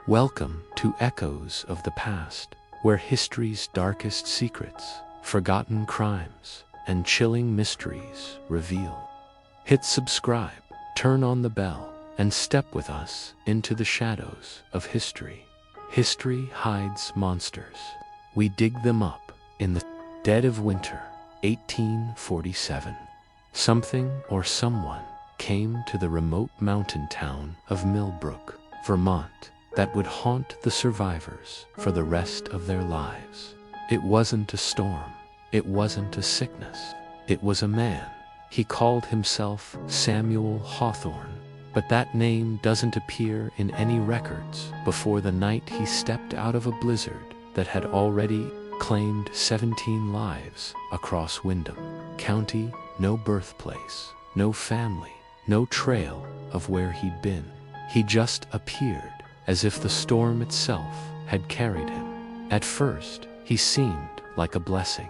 Welcome to Echoes of the Past, where history's darkest secrets, forgotten crimes, and chilling mysteries reveal. Hit subscribe, turn on the bell, and step with us into the shadows of history. History hides monsters. We dig them up in the dead of winter, 1847. Something or someone came to the remote mountain town of Millbrook, Vermont, that would haunt the survivors for the rest of their lives. It wasn't a storm. It wasn't a sickness. It was a man. He called himself Samuel Hawthorne, but that name doesn't appear in any records before the night he stepped out of a blizzard that had already claimed 17 lives across Windham County. No birthplace, no family, no trail of where he'd been. He just appeared, as if the storm itself had carried him. At first, he seemed like a blessing.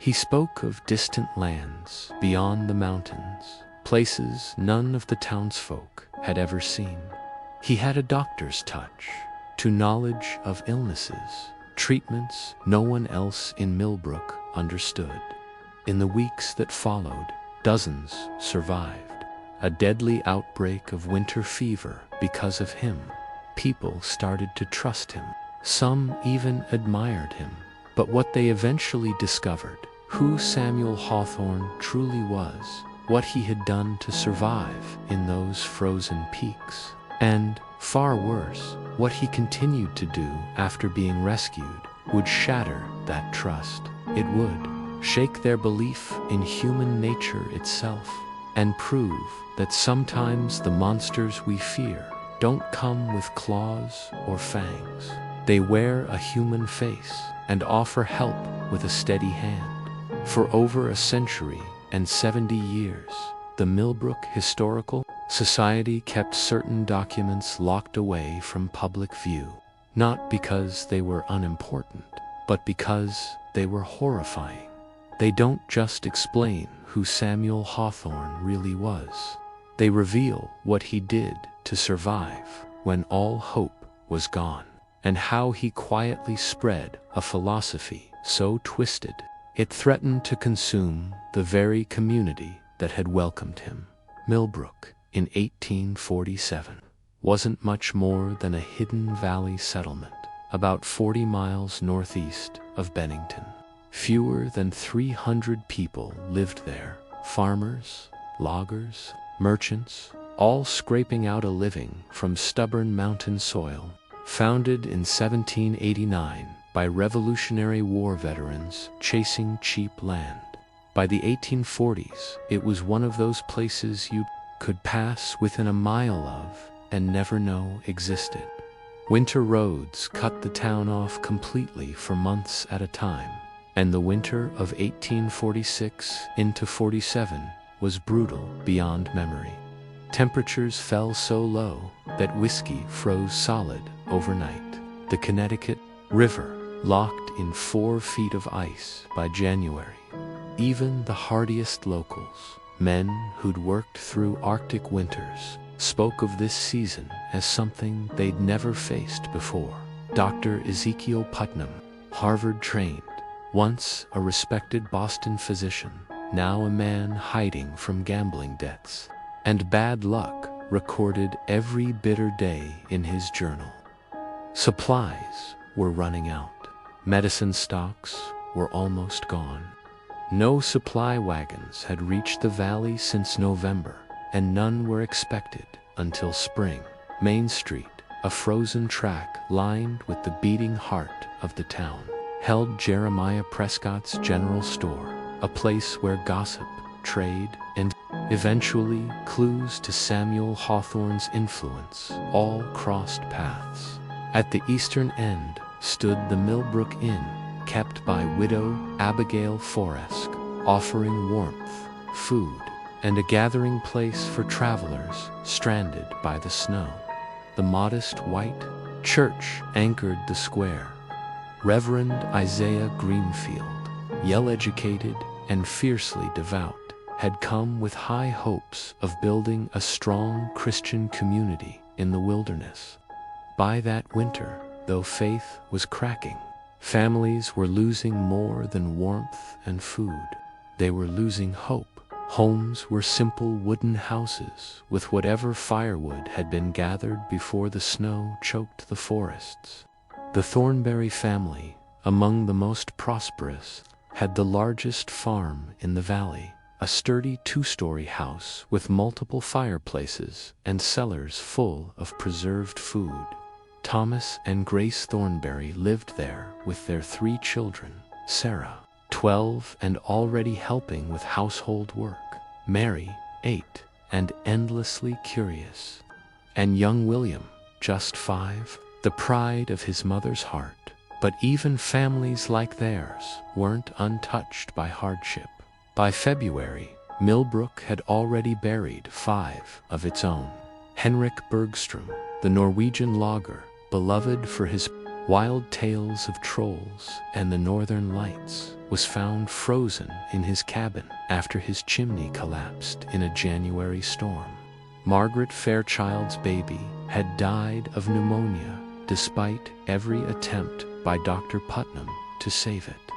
He spoke of distant lands beyond the mountains, places none of the townsfolk had ever seen. He had a doctor's touch to knowledge of illnesses, treatments no one else in Millbrook understood. In the weeks that followed, dozens survived. A deadly outbreak of winter fever because of him. People started to trust him. Some even admired him. But what they eventually discovered, who Samuel Hawthorne truly was, what he had done to survive in those frozen peaks, and, far worse, what he continued to do after being rescued, would shatter that trust. It would shake their belief in human nature itself, and prove that sometimes the monsters we fear don't come with claws or fangs. They wear a human face and offer help with a steady hand. For over a century and 70 years, the Millbrook Historical Society kept certain documents locked away from public view, not because they were unimportant, but because they were horrifying. They don't just explain who Samuel Hawthorne really was. They reveal what he did to survive when all hope was gone, and how he quietly spread a philosophy so twisted it threatened to consume the very community that had welcomed him. Millbrook, in 1847, wasn't much more than a hidden valley settlement, about 40 miles northeast of Bennington. Fewer than 300 people lived there, farmers, loggers, merchants, all scraping out a living from stubborn mountain soil. Founded in 1789 by Revolutionary War veterans chasing cheap land. By the 1840s, it was one of those places you could pass within a mile of and never know existed. Winter roads cut the town off completely for months at a time, and the winter of 1846 into 47 was brutal beyond memory. Temperatures fell so low that whiskey froze solid overnight. The Connecticut River locked in 4 feet of ice by January. Even the hardiest locals, men who'd worked through Arctic winters, spoke of this season as something they'd never faced before. Dr. Ezekiel Putnam, Harvard-trained, once a respected Boston physician, now a man hiding from gambling debts and bad luck, recorded every bitter day in his journal. Supplies were running out. Medicine stocks were almost gone. No supply wagons had reached the valley since November, and none were expected until spring. Main Street, a frozen track lined with the beating heart of the town, held Jeremiah Prescott's General Store, a place where gossip, trade, and eventually clues to Samuel Hawthorne's influence all crossed paths. At the eastern end stood the Millbrook Inn, kept by widow Abigail Forrest, offering warmth, food, and a gathering place for travelers stranded by the snow. The modest white church anchored the square. Reverend Isaiah Greenfield, well-educated and fiercely devout, had come with high hopes of building a strong Christian community in the wilderness. By that winter, though faith was cracking, families were losing more than warmth and food. They were losing hope. Homes were simple wooden houses with whatever firewood had been gathered before the snow choked the forests. The Thornberry family, among the most prosperous, had the largest farm in the valley, a sturdy two-story house with multiple fireplaces and cellars full of preserved food. Thomas and Grace Thornberry lived there with their 3 children, Sarah, 12 and already helping with household work, Mary, 8 and endlessly curious, and young William, just 5, the pride of his mother's heart. But even families like theirs weren't untouched by hardship. By February, Millbrook had already buried 5 of its own. Henrik Bergstrom, the Norwegian logger, beloved for his wild tales of trolls and the northern lights, was found frozen in his cabin after his chimney collapsed in a January storm. Margaret Fairchild's baby had died of pneumonia despite every attempt by Dr. Putnam to save it,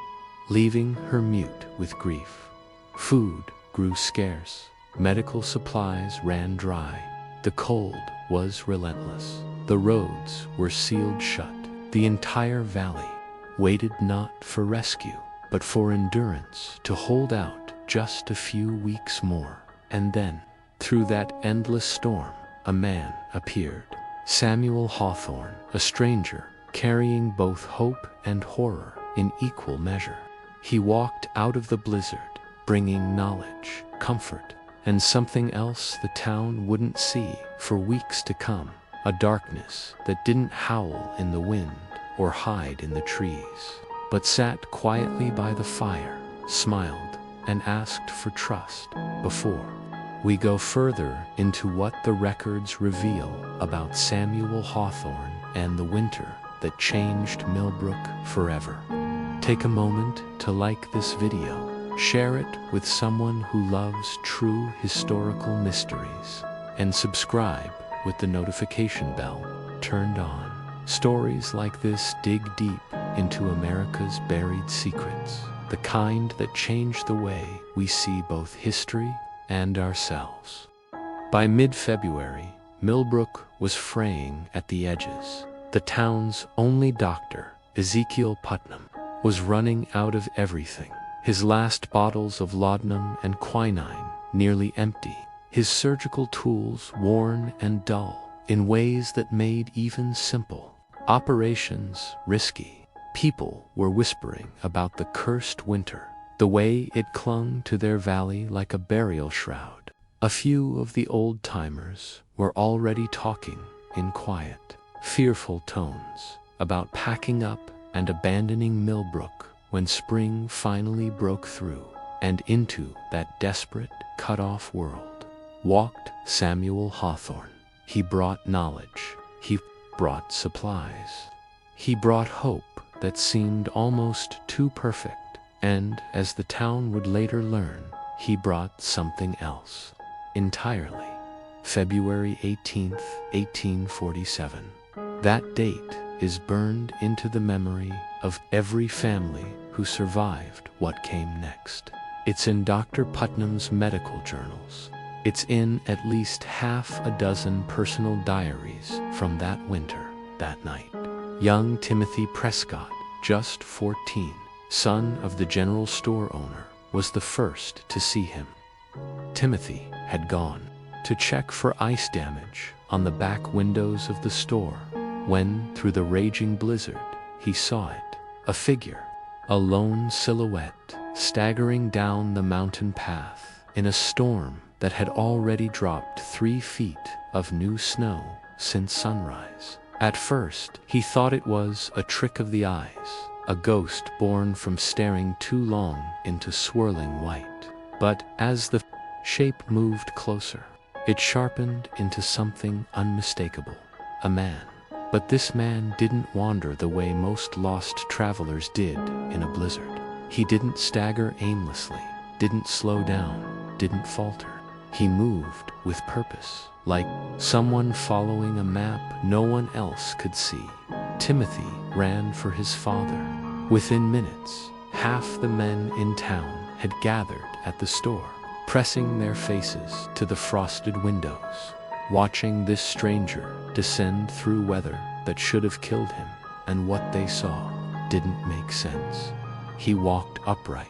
leaving her mute with grief. Food grew scarce, medical supplies ran dry, the cold was relentless, the roads were sealed shut. The entire valley waited not for rescue, but for endurance to hold out just a few weeks more. And then, through that endless storm, a man appeared. Samuel Hawthorne, a stranger, carrying both hope and horror in equal measure. He walked out of the blizzard, bringing knowledge, comfort, and something else the town wouldn't see for weeks to come, a darkness that didn't howl in the wind or hide in the trees, but sat quietly by the fire, smiled, and asked for trust. Before we go further into what the records reveal about Samuel Hawthorne and the winter that changed Millbrook forever, take a moment to like this video, share it with someone who loves true historical mysteries, and subscribe with the notification bell turned on. Stories like this dig deep into America's buried secrets, the kind that change the way we see both history and ourselves. By mid-February, Millbrook was fraying at the edges. The town's only doctor, Ezekiel Putnam, was running out of everything. His last bottles of laudanum and quinine nearly empty, his surgical tools worn and dull in ways that made even simple operations risky. People were whispering about the cursed winter, the way it clung to their valley like a burial shroud. A few of the old-timers were already talking in quiet, fearful tones about packing up and abandoning Millbrook when spring finally broke through, and into that desperate, cut-off world walked Samuel Hawthorne. He brought knowledge. He brought supplies. He brought hope that seemed almost too perfect. And, as the town would later learn, he brought something else entirely. February 18th, 1847. That date is burned into the memory of every family who survived what came next. It's in Dr. Putnam's medical journals. It's in at least half a dozen personal diaries from that winter, that night. Young Timothy Prescott, just 14, son of the general store owner, was the first to see him. Timothy had gone to check for ice damage on the back windows of the store when, through the raging blizzard, he saw it, a figure, a lone silhouette, staggering down the mountain path in a storm that had already dropped 3 feet of new snow since sunrise. At first, he thought it was a trick of the eyes, a ghost born from staring too long into swirling white. But as the shape moved closer, it sharpened into something unmistakable, a man. But this man didn't wander the way most lost travelers did in a blizzard. He didn't stagger aimlessly, didn't slow down, didn't falter. He moved with purpose. like someone following a map no one else could see. Timothy ran for his father. Within minutes, half the men in town had gathered at the store, pressing their faces to the frosted windows, watching this stranger descend through weather that should have killed him, and what they saw didn't make sense. He walked upright,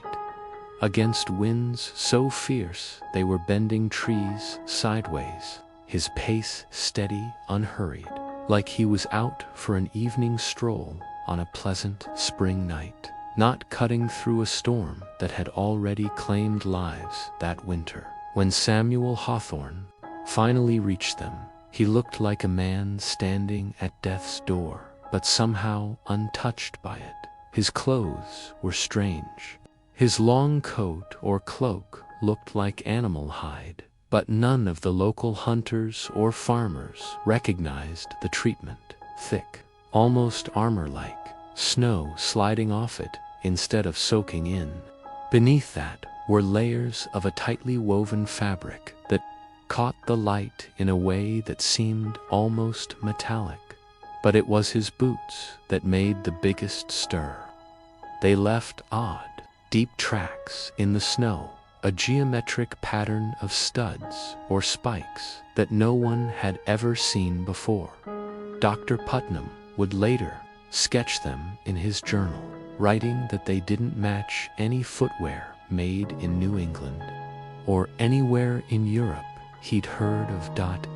against winds so fierce they were bending trees sideways, his pace steady, unhurried, like he was out for an evening stroll on a pleasant spring night, not cutting through a storm that had already claimed lives that winter. When Samuel Hawthorne finally reached them, he looked like a man standing at death's door, but somehow untouched by it. His clothes were strange. His long coat or cloak looked like animal hide, but none of the local hunters or farmers recognized the treatment. Thick, almost armor-like, snow sliding off it instead of soaking in. Beneath that were layers of a tightly woven fabric that caught the light in a way that seemed almost metallic. But it was his boots that made the biggest stir. They left odd, deep tracks in the snow, a geometric pattern of studs or spikes that no one had ever seen before. Dr. Putnam would later sketch them in his journal, writing that they didn't match any footwear made in New England or anywhere in Europe he'd heard of.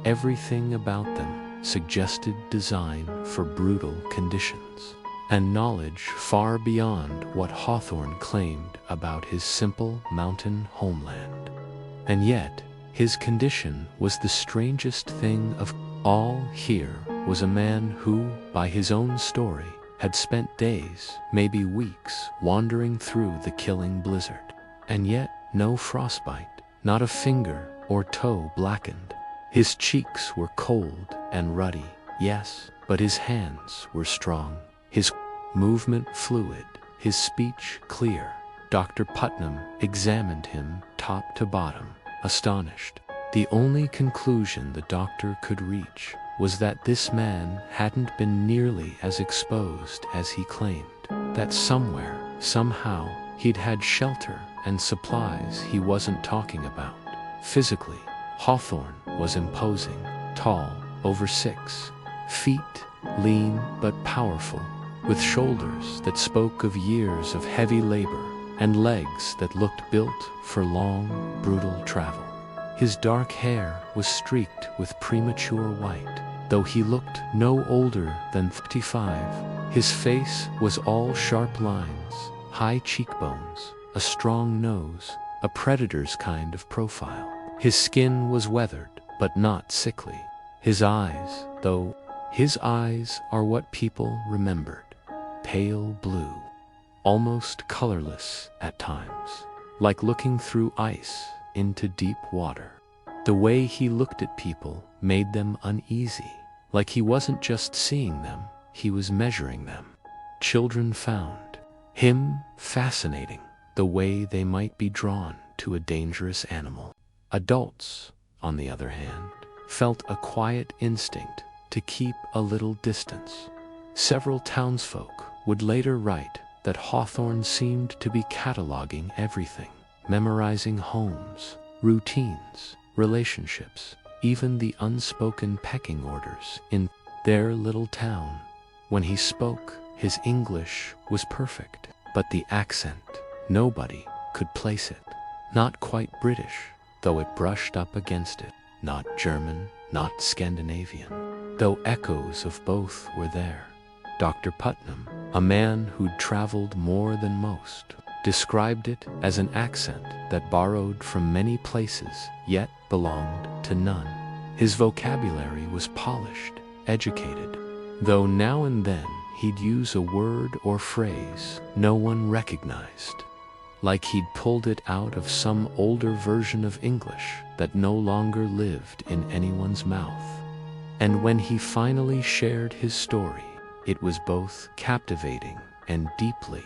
Everything about them suggested design for brutal conditions, and knowledge far beyond what Hawthorne claimed about his simple mountain homeland. And yet, his condition was the strangest thing of all. Here was a man who, by his own story, had spent days, maybe weeks, wandering through the killing blizzard. And yet, no frostbite, not a finger or toe blackened. His cheeks were cold and ruddy, yes, but his hands were strong, his movement fluid, his speech clear. Dr. Putnam examined him top to bottom, astonished. The only conclusion the doctor could reach was that this man hadn't been nearly as exposed as he claimed, that somewhere, somehow, he'd had shelter and supplies he wasn't talking about. Physically, Hawthorne was imposing, tall, over 6 feet, lean but powerful, with shoulders that spoke of years of heavy labor and legs that looked built for long, brutal travel. His dark hair was streaked with premature white, though he looked no older than 55. His face was all sharp lines, high cheekbones, a strong nose, a predator's kind of profile. His skin was weathered, but not sickly. His eyes, though, his eyes are what people remembered. Pale blue, almost colorless at times, like looking through ice into deep water. The way he looked at people made them uneasy, like he wasn't just seeing them, he was measuring them. Children found him fascinating, the way they might be drawn to a dangerous animal. Adults, on the other hand, felt a quiet instinct to keep a little distance. Several townsfolk would later write that Hawthorne seemed to be cataloging everything, memorizing homes, routines, relationships, even the unspoken pecking orders in their little town. When he spoke, his English was perfect, but the accent, nobody could place it. Not quite British, though it brushed up against it. Not German, not Scandinavian, though echoes of both were there. Dr. Putnam, a man who'd traveled more than most, described it as an accent that borrowed from many places, yet belonged to none. His vocabulary was polished, educated, though now and then he'd use a word or phrase no one recognized, like he'd pulled it out of some older version of English that no longer lived in anyone's mouth. And when he finally shared his story, it was both captivating and deeply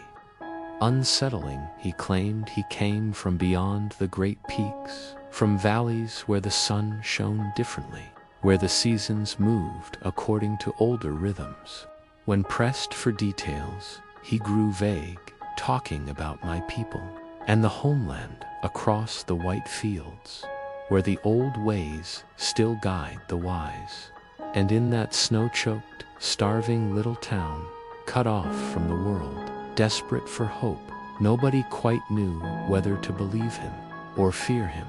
unsettling. He claimed he came from beyond the great peaks, from valleys where the sun shone differently, where the seasons moved according to older rhythms. When pressed for details, he grew vague, talking about my people and the homeland across the white fields, where the old ways still guide the wise. And in that snow-choked, starving little town, cut off from the world, desperate for hope, nobody quite knew whether to believe him or fear him.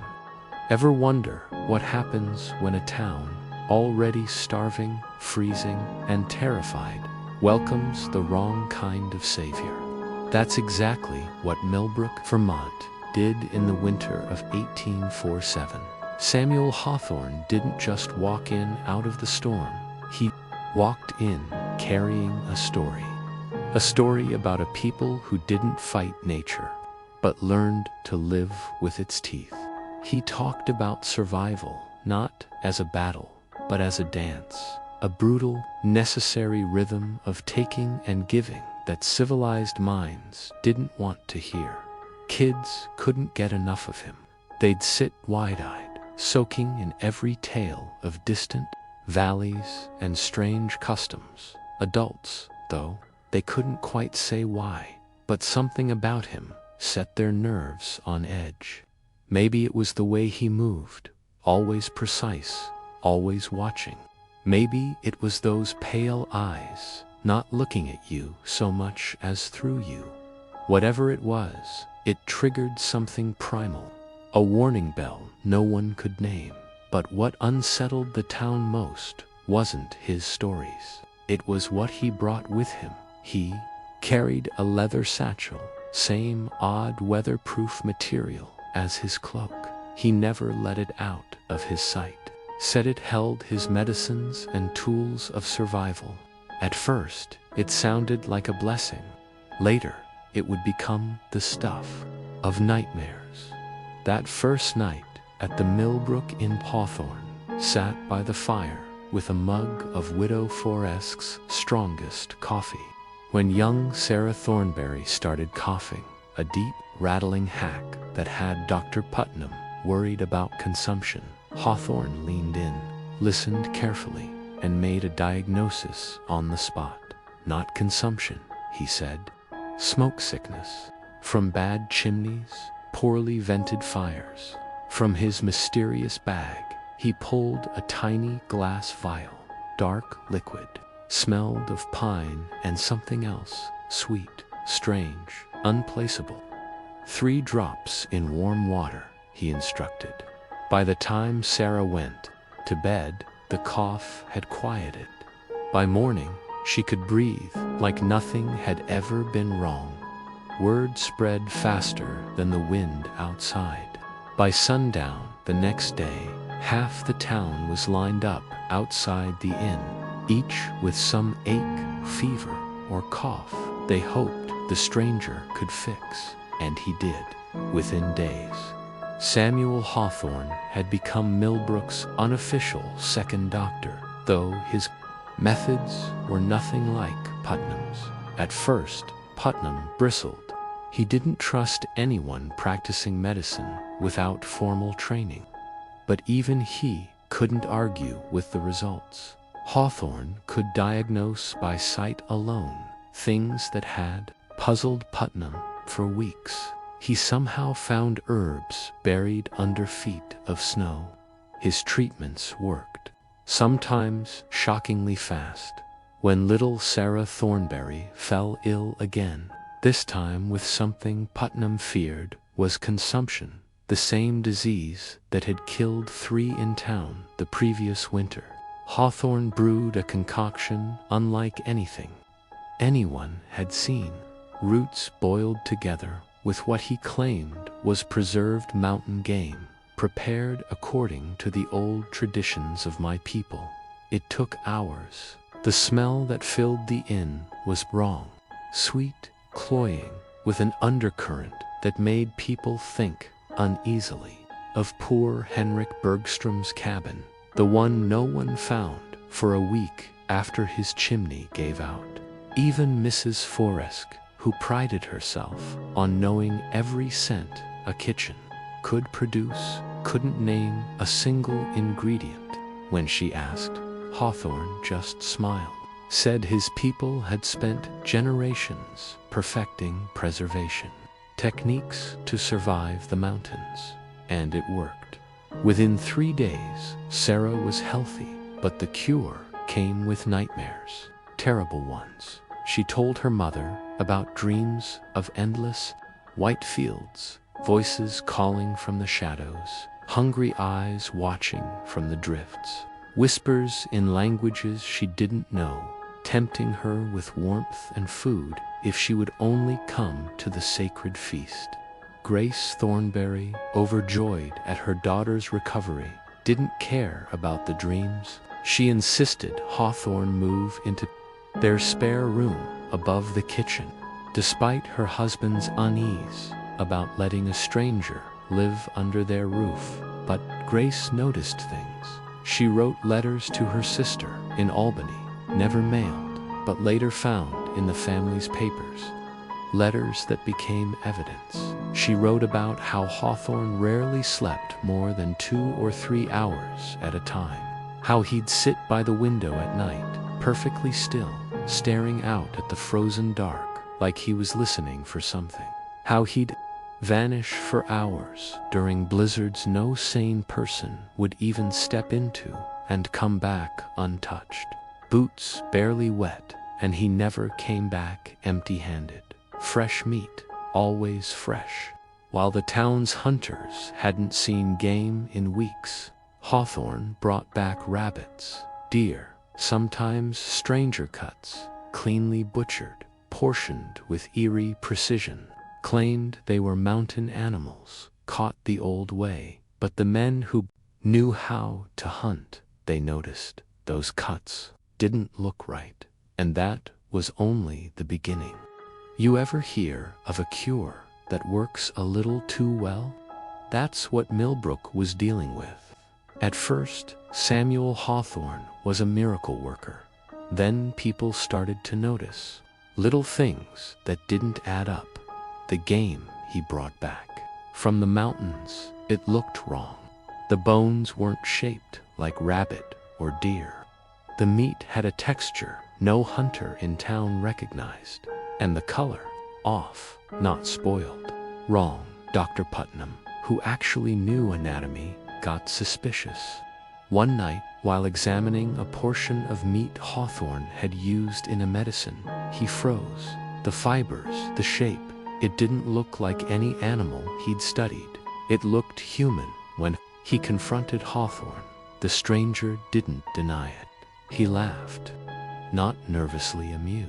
Ever wonder what happens when a town, already starving, freezing, and terrified, welcomes the wrong kind of savior? That's exactly what Millbrook, Vermont, did in the winter of 1847. Samuel Hawthorne didn't just walk in out of the storm. He walked in carrying a story. A story about a people who didn't fight nature, but learned to live with its teeth. He talked about survival, not as a battle, but as a dance, a brutal, necessary rhythm of taking and giving that civilized minds didn't want to hear. Kids couldn't get enough of him. They'd sit wide-eyed, soaking in every tale of distant valleys and strange customs. Adults, though, they couldn't quite say why, but something about him set their nerves on edge. Maybe it was the way he moved, always precise, always watching. Maybe it was those pale eyes, not looking at you so much as through you. Whatever it was, it triggered something primal, a warning bell no one could name. But what unsettled the town most wasn't his stories. It was what he brought with him. He carried a leather satchel, same odd weatherproof material as his cloak. He never let it out of his sight. Said it held his medicines and tools of survival. At first, it sounded like a blessing. Later, it would become the stuff of nightmares. That first night at the Millbrook in Hawthorne, sat by the fire with a mug of Widow Forrest's strongest coffee, when young Sarah Thornberry started coughing, a deep, rattling hack that had Dr. Putnam worried about consumption. Hawthorne leaned in, listened carefully, and made a diagnosis on the spot. Not consumption, he said. Smoke sickness. From bad chimneys, poorly vented fires. From his mysterious bag, he pulled a tiny glass vial, dark liquid, smelled of pine and something else, sweet, strange, unplaceable. 3 drops in warm water, he instructed. By the time Sarah went to bed, the cough had quieted. By morning, she could breathe like nothing had ever been wrong. Word spread faster than the wind outside. By sundown the next day, half the town was lined up outside the inn, each with some ache, fever, or cough they hoped the stranger could fix, and he did, within days. Samuel Hawthorne had become Millbrook's unofficial second doctor, though his methods were nothing like Putnam's. At first, Putnam bristled. He didn't trust anyone practicing medicine without formal training. But even he couldn't argue with the results. Hawthorne could diagnose by sight alone things that had puzzled Putnam for weeks. He somehow found herbs buried under feet of snow. His treatments worked, sometimes shockingly fast. When little Sarah Thornberry fell ill again, this time with something Putnam feared was consumption, the same disease that had killed 3 in town the previous winter. Hawthorne brewed a concoction unlike anything anyone had seen. Roots boiled together with what he claimed was preserved mountain game, prepared according to the old traditions of my people. It took hours. The smell that filled the inn was wrong, sweet, cloying, with an undercurrent that made people think uneasily of poor Henrik Bergstrom's cabin, the one no one found for a week after his chimney gave out. Even Mrs. Forrest, who prided herself on knowing every scent a kitchen could produce, couldn't name a single ingredient. When she asked, Hawthorne just smiled, said his people had spent generations perfecting preservation techniques to survive the mountains, and it worked. Within 3 days, Sarah was healthy, but the cure came with nightmares, terrible ones. She told her mother about dreams of endless white fields, voices calling from the shadows, hungry eyes watching from the drifts, whispers in languages she didn't know, tempting her with warmth and food if she would only come to the sacred feast. Grace Thornberry, overjoyed at her daughter's recovery, didn't care about the dreams. She insisted Hawthorne move into their spare room above the kitchen, despite her husband's unease about letting a stranger live under their roof. But Grace noticed things. She wrote letters to her sister in Albany, never mailed, but later found in the family's papers. Letters that became evidence. She wrote about how Hawthorne rarely slept more than 2 or 3 hours at a time, how he'd sit by the window at night, perfectly still, staring out at the frozen dark like he was listening for something, how he'd vanish for hours during blizzards no sane person would even step into, and come back untouched, boots barely wet, and he never came back empty-handed. Fresh meat, always fresh. While the town's hunters hadn't seen game in weeks, Hawthorne brought back rabbits, deer, sometimes stranger cuts, cleanly butchered, portioned with eerie precision, claimed they were mountain animals, caught the old way. But the men who knew how to hunt, they noticed those cuts didn't look right, and that was only the beginning. You ever hear of a cure that works a little too well? That's what Millbrook was dealing with. At first, Samuel Hawthorne was a miracle worker. Then people started to notice little things that didn't add up. The game he brought back from the mountains, it looked wrong. The bones weren't shaped like rabbit or deer. The meat had a texture no hunter in town recognized. And the color, off, not spoiled. Wrong. Dr. Putnam, who actually knew anatomy, got suspicious. One night, while examining a portion of meat Hawthorne had used in a medicine, he froze. The fibers, the shape, it didn't look like any animal he'd studied. It looked human. When he confronted Hawthorne, the stranger didn't deny it. He laughed, not nervously amused.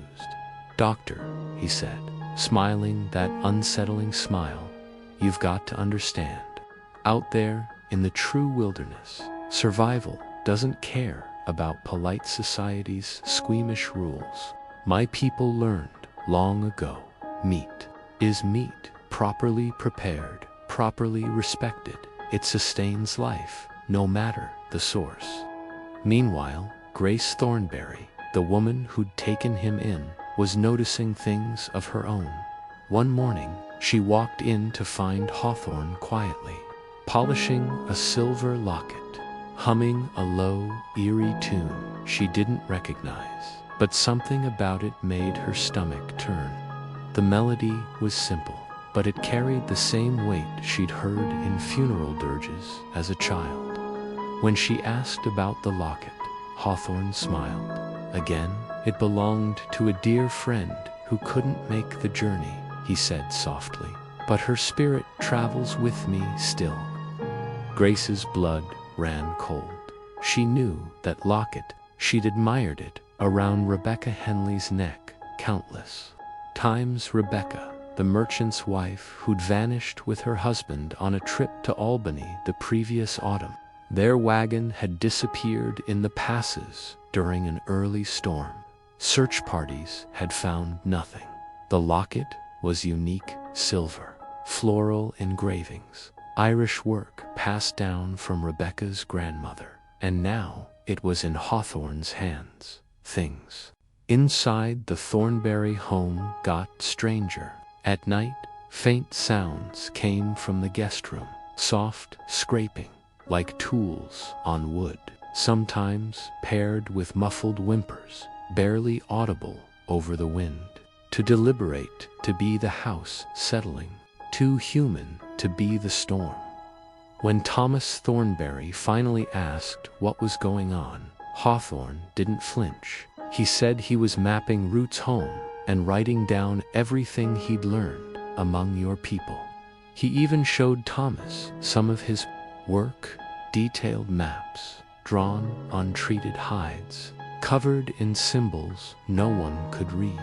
Doctor, he said, smiling that unsettling smile, you've got to understand. Out there, in the true wilderness, survival doesn't care about polite society's squeamish rules. My people learned long ago, meat is meat, properly prepared, properly respected. It sustains life, no matter the source. Meanwhile, Grace Thornberry, the woman who'd taken him in, was noticing things of her own. One morning, she walked in to find Hawthorne quietly, polishing a silver locket, humming a low, eerie tune she didn't recognize, but something about it made her stomach turn. The melody was simple, but it carried the same weight she'd heard in funeral dirges as a child. When she asked about the locket, Hawthorne smiled. Again, it belonged to a dear friend who couldn't make the journey, he said softly, but her spirit travels with me still. Grace's blood ran cold. She knew that locket. She'd admired it around Rebecca Henley's neck countless times. Rebecca, the merchant's wife who'd vanished with her husband on a trip to Albany the previous autumn. Their wagon had disappeared in the passes during an early storm. Search parties had found nothing. The locket was unique silver, floral engravings, Irish work passed down from Rebecca's grandmother, and now it was in Hawthorne's hands. Things inside the Thornberry home got stranger. At night, faint sounds came from the guest room, soft scraping, like tools on wood. sometimes paired with muffled whimpers, barely audible over the wind. Too deliberate to be the house settling, too human to be the storm. When Thomas Thornberry finally asked what was going on, Hawthorne didn't flinch. He said he was mapping routes home and writing down everything he'd learned among your people. He even showed Thomas some of his work, detailed maps drawn on treated hides, covered in symbols no one could read.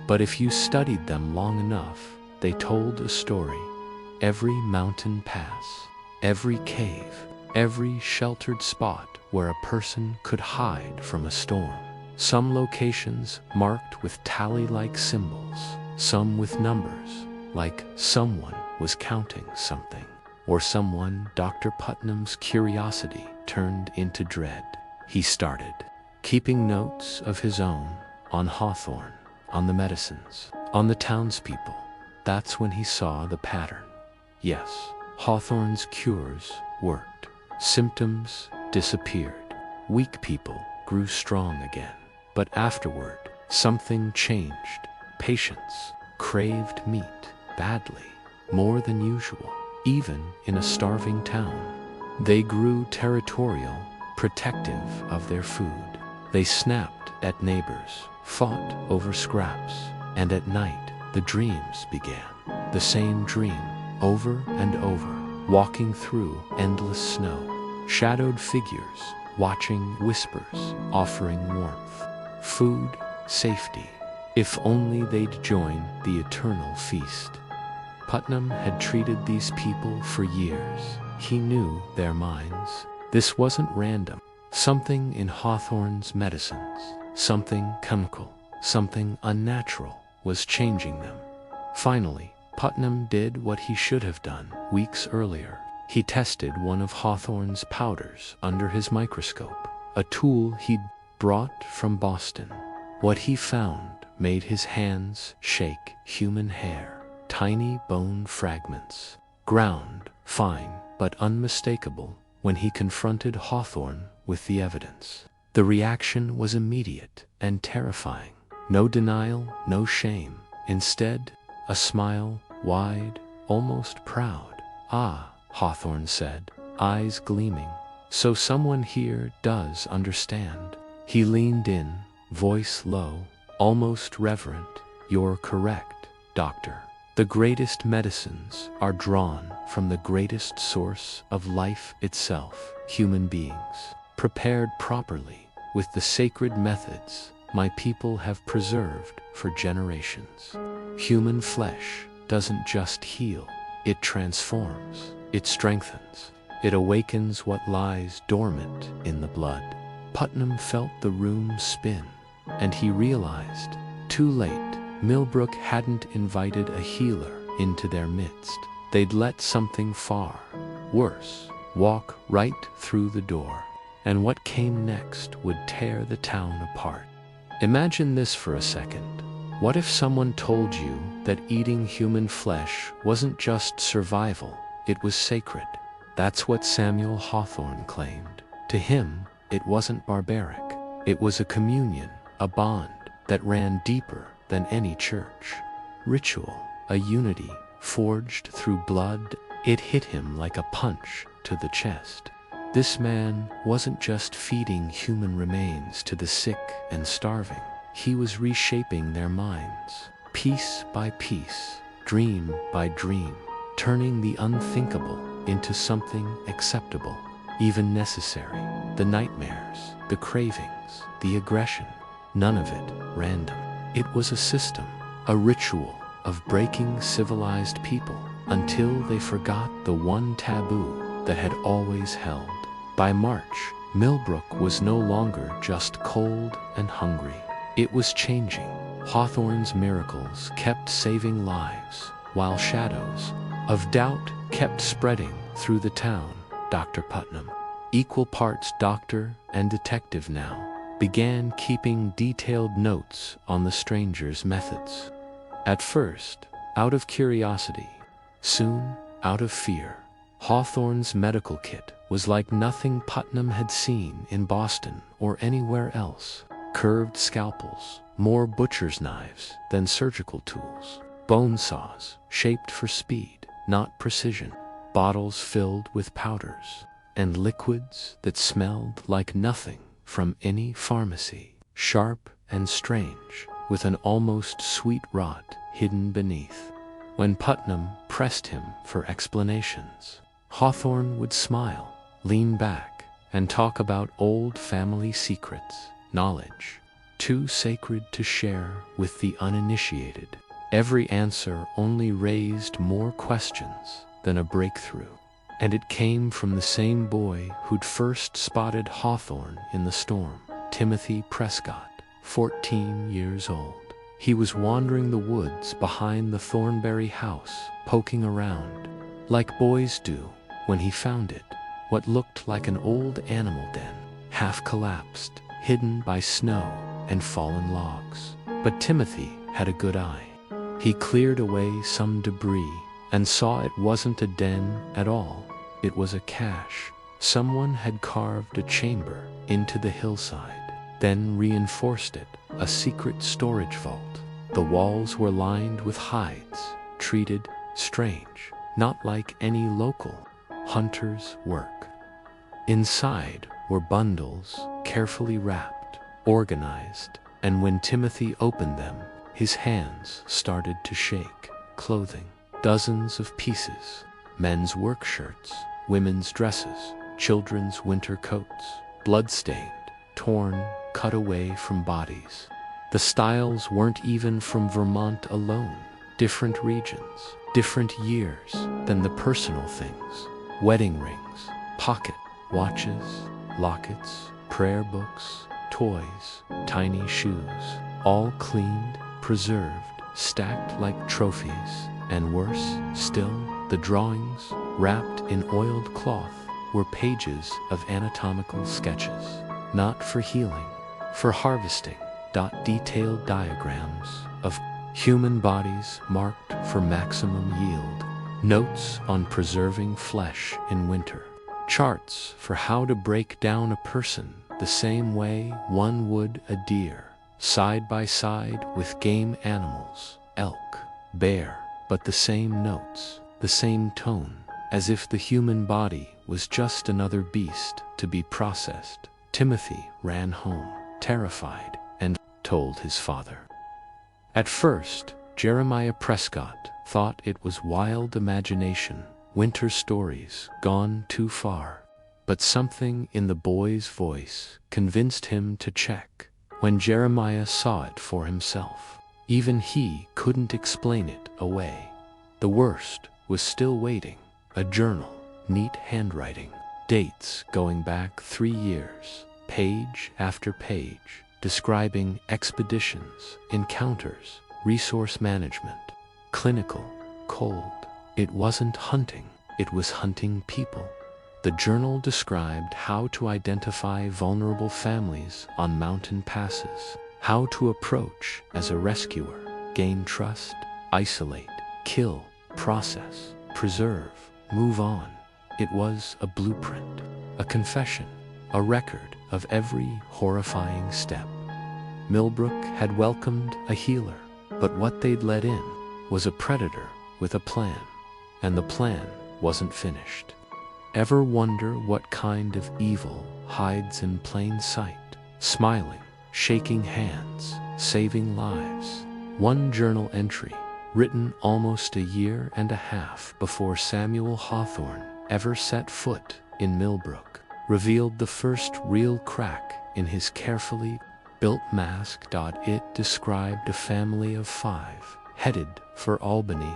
But if you studied them long enough, they told a story. Every mountain pass, every cave, every sheltered spot where a person could hide from a storm. Some locations marked with tally-like symbols, some with numbers, like someone was counting something, or someone Dr. Putnam's curiosity turned into dread. He started keeping notes of his own on Hawthorne, on the medicines, on the townspeople. That's when he saw the pattern. Yes, Hawthorne's cures worked. Symptoms disappeared. Weak people grew strong again. But afterward, something changed. Patients craved meat badly, more than usual, even in a starving town. They grew territorial, protective of their food. They snapped at neighbors, fought over scraps, and at night the dreams began. The same dream, over and over, walking through endless snow. Shadowed figures, watching, whispers, offering warmth. Food, safety. If only they'd join the eternal feast. Putnam had treated these people for years. He knew their minds. This wasn't random. Something in Hawthorne's medicines, something chemical, something unnatural, was changing them. Finally, Putnam did what he should have done weeks earlier. He tested one of Hawthorne's powders under his microscope, a tool he'd brought from Boston. What he found made his hands shake. Human hair, tiny bone fragments, ground fine but unmistakable. When he confronted Hawthorne with the evidence, the reaction was immediate and terrifying. No denial, no shame. Instead, a smile, wide, almost proud. "Ah," Hawthorne said, eyes gleaming. "So someone here does understand." He leaned in, voice low, almost reverent. "You're correct, Doctor. The greatest medicines are drawn from the greatest source of life itself, human beings. Prepared properly, with the sacred methods my people have preserved for generations. Human flesh doesn't just heal, it transforms, it strengthens, it awakens what lies dormant in the blood." Putnam felt the room spin, and he realized, too late, Millbrook hadn't invited a healer into their midst. They'd let something far worse walk right through the door, and what came next would tear the town apart. Imagine this for a second. What if someone told you that eating human flesh wasn't just survival, it was sacred? That's what Samuel Hawthorne claimed. To him, it wasn't barbaric. It was a communion, a bond that ran deeper than any church. Ritual, a unity forged through blood. It hit him like a punch to the chest. This man wasn't just feeding human remains to the sick and starving. He was reshaping their minds, piece by piece, dream by dream, turning the unthinkable into something acceptable, even necessary. The nightmares, the cravings, the aggression, none of it random. It was a system, a ritual of breaking civilized people until they forgot the one taboo that had always held. By March, Millbrook was no longer just cold and hungry. It was changing. Hawthorne's miracles kept saving lives, while shadows of doubt kept spreading through the town. Dr. Putnam, equal parts doctor and detective now, began keeping detailed notes on the stranger's methods. At first, out of curiosity, soon out of fear, Hawthorne's medical kit was like nothing Putnam had seen in Boston or anywhere else. Curved scalpels, more butcher's knives than surgical tools, bone saws shaped for speed, not precision, bottles filled with powders, and liquids that smelled like nothing from any pharmacy, sharp and strange, with an almost sweet rot hidden beneath. When Putnam pressed him for explanations, Hawthorne would smile, lean back, and talk about old family secrets, knowledge too sacred to share with the uninitiated. Every answer only raised more questions than a breakthrough. And it came from the same boy who'd first spotted Hawthorne in the storm, Timothy Prescott, 14 years old. He was wandering the woods behind the Thornberry house, poking around, like boys do when he found it, what looked like an old animal den, half collapsed, hidden by snow and fallen logs. But Timothy had a good eye. He cleared away some debris and saw it wasn't a den at all. It was a cache. Someone had carved a chamber into the hillside, then reinforced it, a secret storage vault. The walls were lined with hides, treated strange, not like any local hunter's work. Inside were bundles, carefully wrapped, organized, and when Timothy opened them, his hands started to shake. Clothing, dozens of pieces, men's work shirts, women's dresses, children's winter coats, blood-stained, torn, cut away from bodies. The styles weren't even from Vermont alone, different regions, different years than the personal things. Wedding rings, pocket watches, lockets, prayer books, toys, tiny shoes, all cleaned, preserved, stacked like trophies, and worse still, the drawings, wrapped in oiled cloth, were pages of anatomical sketches, not for healing, for harvesting, detailed diagrams of human bodies marked for maximum yield, notes on preserving flesh in winter, charts for how to break down a person the same way one would a deer, side by side with game animals, elk, bear, but the same notes, the same tone, as if the human body was just another beast to be processed. Timothy ran home, terrified, and told his father. At first, Jeremiah Prescott thought it was wild imagination, winter stories gone too far. But something in the boy's voice convinced him to check. When Jeremiah saw it for himself, even he couldn't explain it away. The worst was still waiting. A journal, neat handwriting, dates going back 3 years, page after page, describing expeditions, encounters, resource management, clinical, cold. It wasn't hunting, it was hunting people. The journal described how to identify vulnerable families on mountain passes, how to approach as a rescuer, gain trust, isolate, kill, process, preserve, move on. It was a blueprint, a confession, a record of every horrifying step. Millbrook had welcomed a healer, but what they'd let in was a predator with a plan, and the plan wasn't finished. Ever wonder what kind of evil hides in plain sight? Smiling, shaking hands, saving lives. One journal entry, written almost 1.5 years before Samuel Hawthorne ever set foot in Millbrook, revealed the first real crack in his carefully built mask. It described a family of 5, headed for Albany,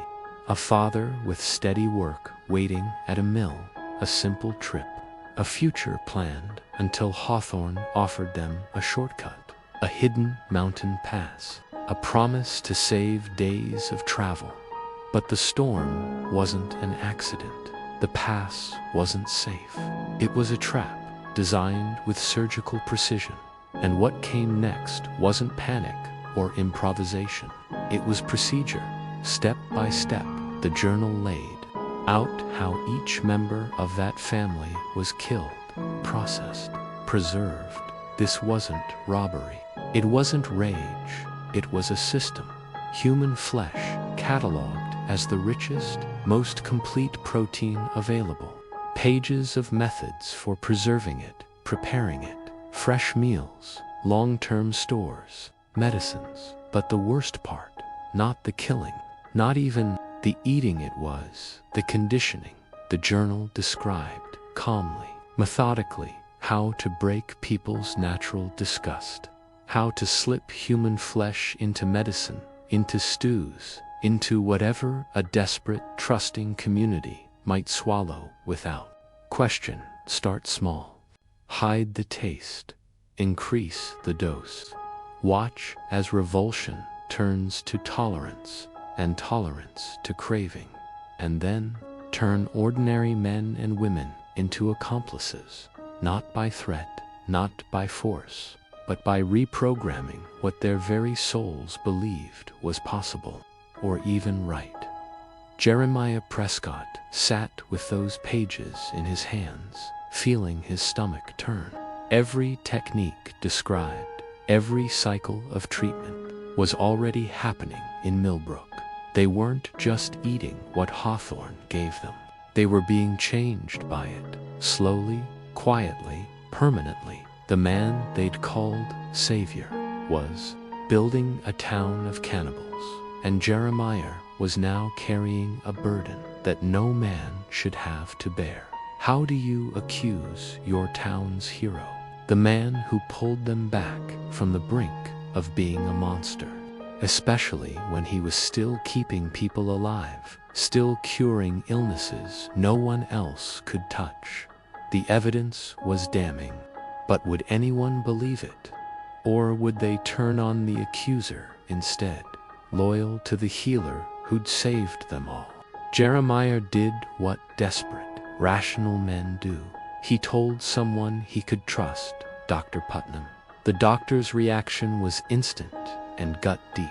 a father with steady work waiting at a mill, a simple trip, a future planned until Hawthorne offered them a shortcut, a hidden mountain pass, a promise to save days of travel. But the storm wasn't an accident. The pass wasn't safe. It was a trap, designed with surgical precision. And what came next wasn't panic or improvisation. It was procedure. Step by step, the journal laid out how each member of that family was killed, processed, preserved. This wasn't robbery. It wasn't rage. It was a system. Human flesh, cataloged as the richest, most complete protein available. Pages of methods for preserving it, preparing it, fresh meals, long-term stores, medicines. But the worst part, not the killing, not even the eating it was, the conditioning. The journal described, calmly, methodically, how to break people's natural disgust, how to slip human flesh into medicine, into stews, into whatever a desperate, trusting community might swallow without question. Start small. Hide the taste. Increase the dose. Watch as revulsion turns to tolerance, and tolerance to craving, and then turn ordinary men and women into accomplices, not by threat, not by force, but by reprogramming what their very souls believed was possible, or even right. Jeremiah Prescott sat with those pages in his hands, feeling his stomach turn. Every technique described, every cycle of treatment was already happening in Millbrook. They weren't just eating what Hawthorne gave them. They were being changed by it, slowly, quietly, permanently. The man they'd called Savior was building a town of cannibals, and Jeremiah was now carrying a burden that no man should have to bear. How do you accuse your town's hero, the man who pulled them back from the brink of being a monster? Especially when he was still keeping people alive, still curing illnesses no one else could touch. The evidence was damning, but would anyone believe it? Or would they turn on the accuser instead, loyal to the healer who'd saved them all? Jeremiah did what desperate, rational men do. He told someone he could trust, Dr. Putnam. The doctor's reaction was instant and gut deep.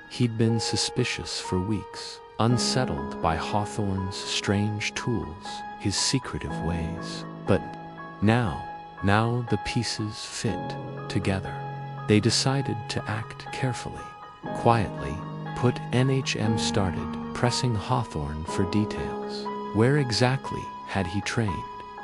He'd been suspicious for weeks, unsettled by Hawthorne's strange tools, his secretive ways. But now the pieces fit together. They decided to act carefully, quietly. Put NHM started pressing Hawthorne for details. Where exactly had he trained?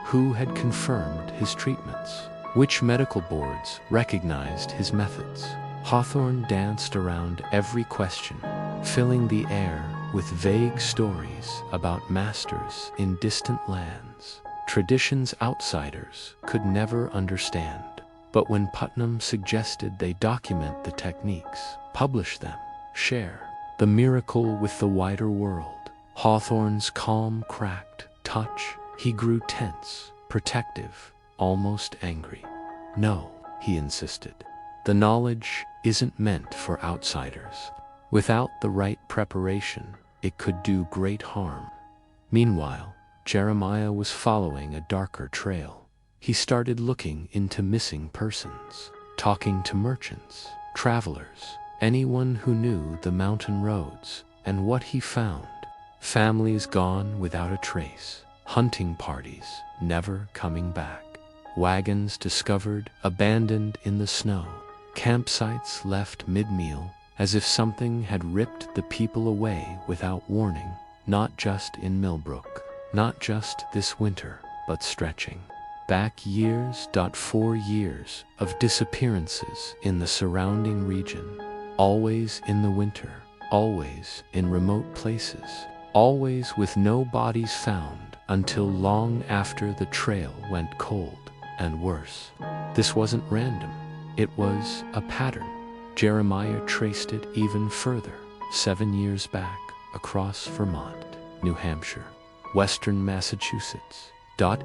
Who had confirmed his treatments? Which medical boards recognized his methods? Hawthorne danced around every question, filling the air with vague stories about masters in distant lands, traditions outsiders could never understand. But when Putnam suggested they document the techniques, publish them, share the miracle with the wider world, Hawthorne's calm cracked touch. He grew tense, protective, almost angry. No, he insisted. The knowledge isn't meant for outsiders. Without the right preparation, it could do great harm. Meanwhile, Jeremiah was following a darker trail. He started looking into missing persons, talking to merchants, travelers, anyone who knew the mountain roads, and what he found: families gone without a trace, hunting parties never coming back, wagons discovered abandoned in the snow, campsites left mid-meal as if something had ripped the people away without warning, not just in Millbrook, not just this winter, but stretching back years. 4 years of disappearances in the surrounding region, always in the winter, always in remote places, always with no bodies found until long after the trail went cold. And worse, this wasn't random. It was a pattern. Jeremiah traced it even further, 7 years back, across Vermont, New Hampshire, western Massachusetts.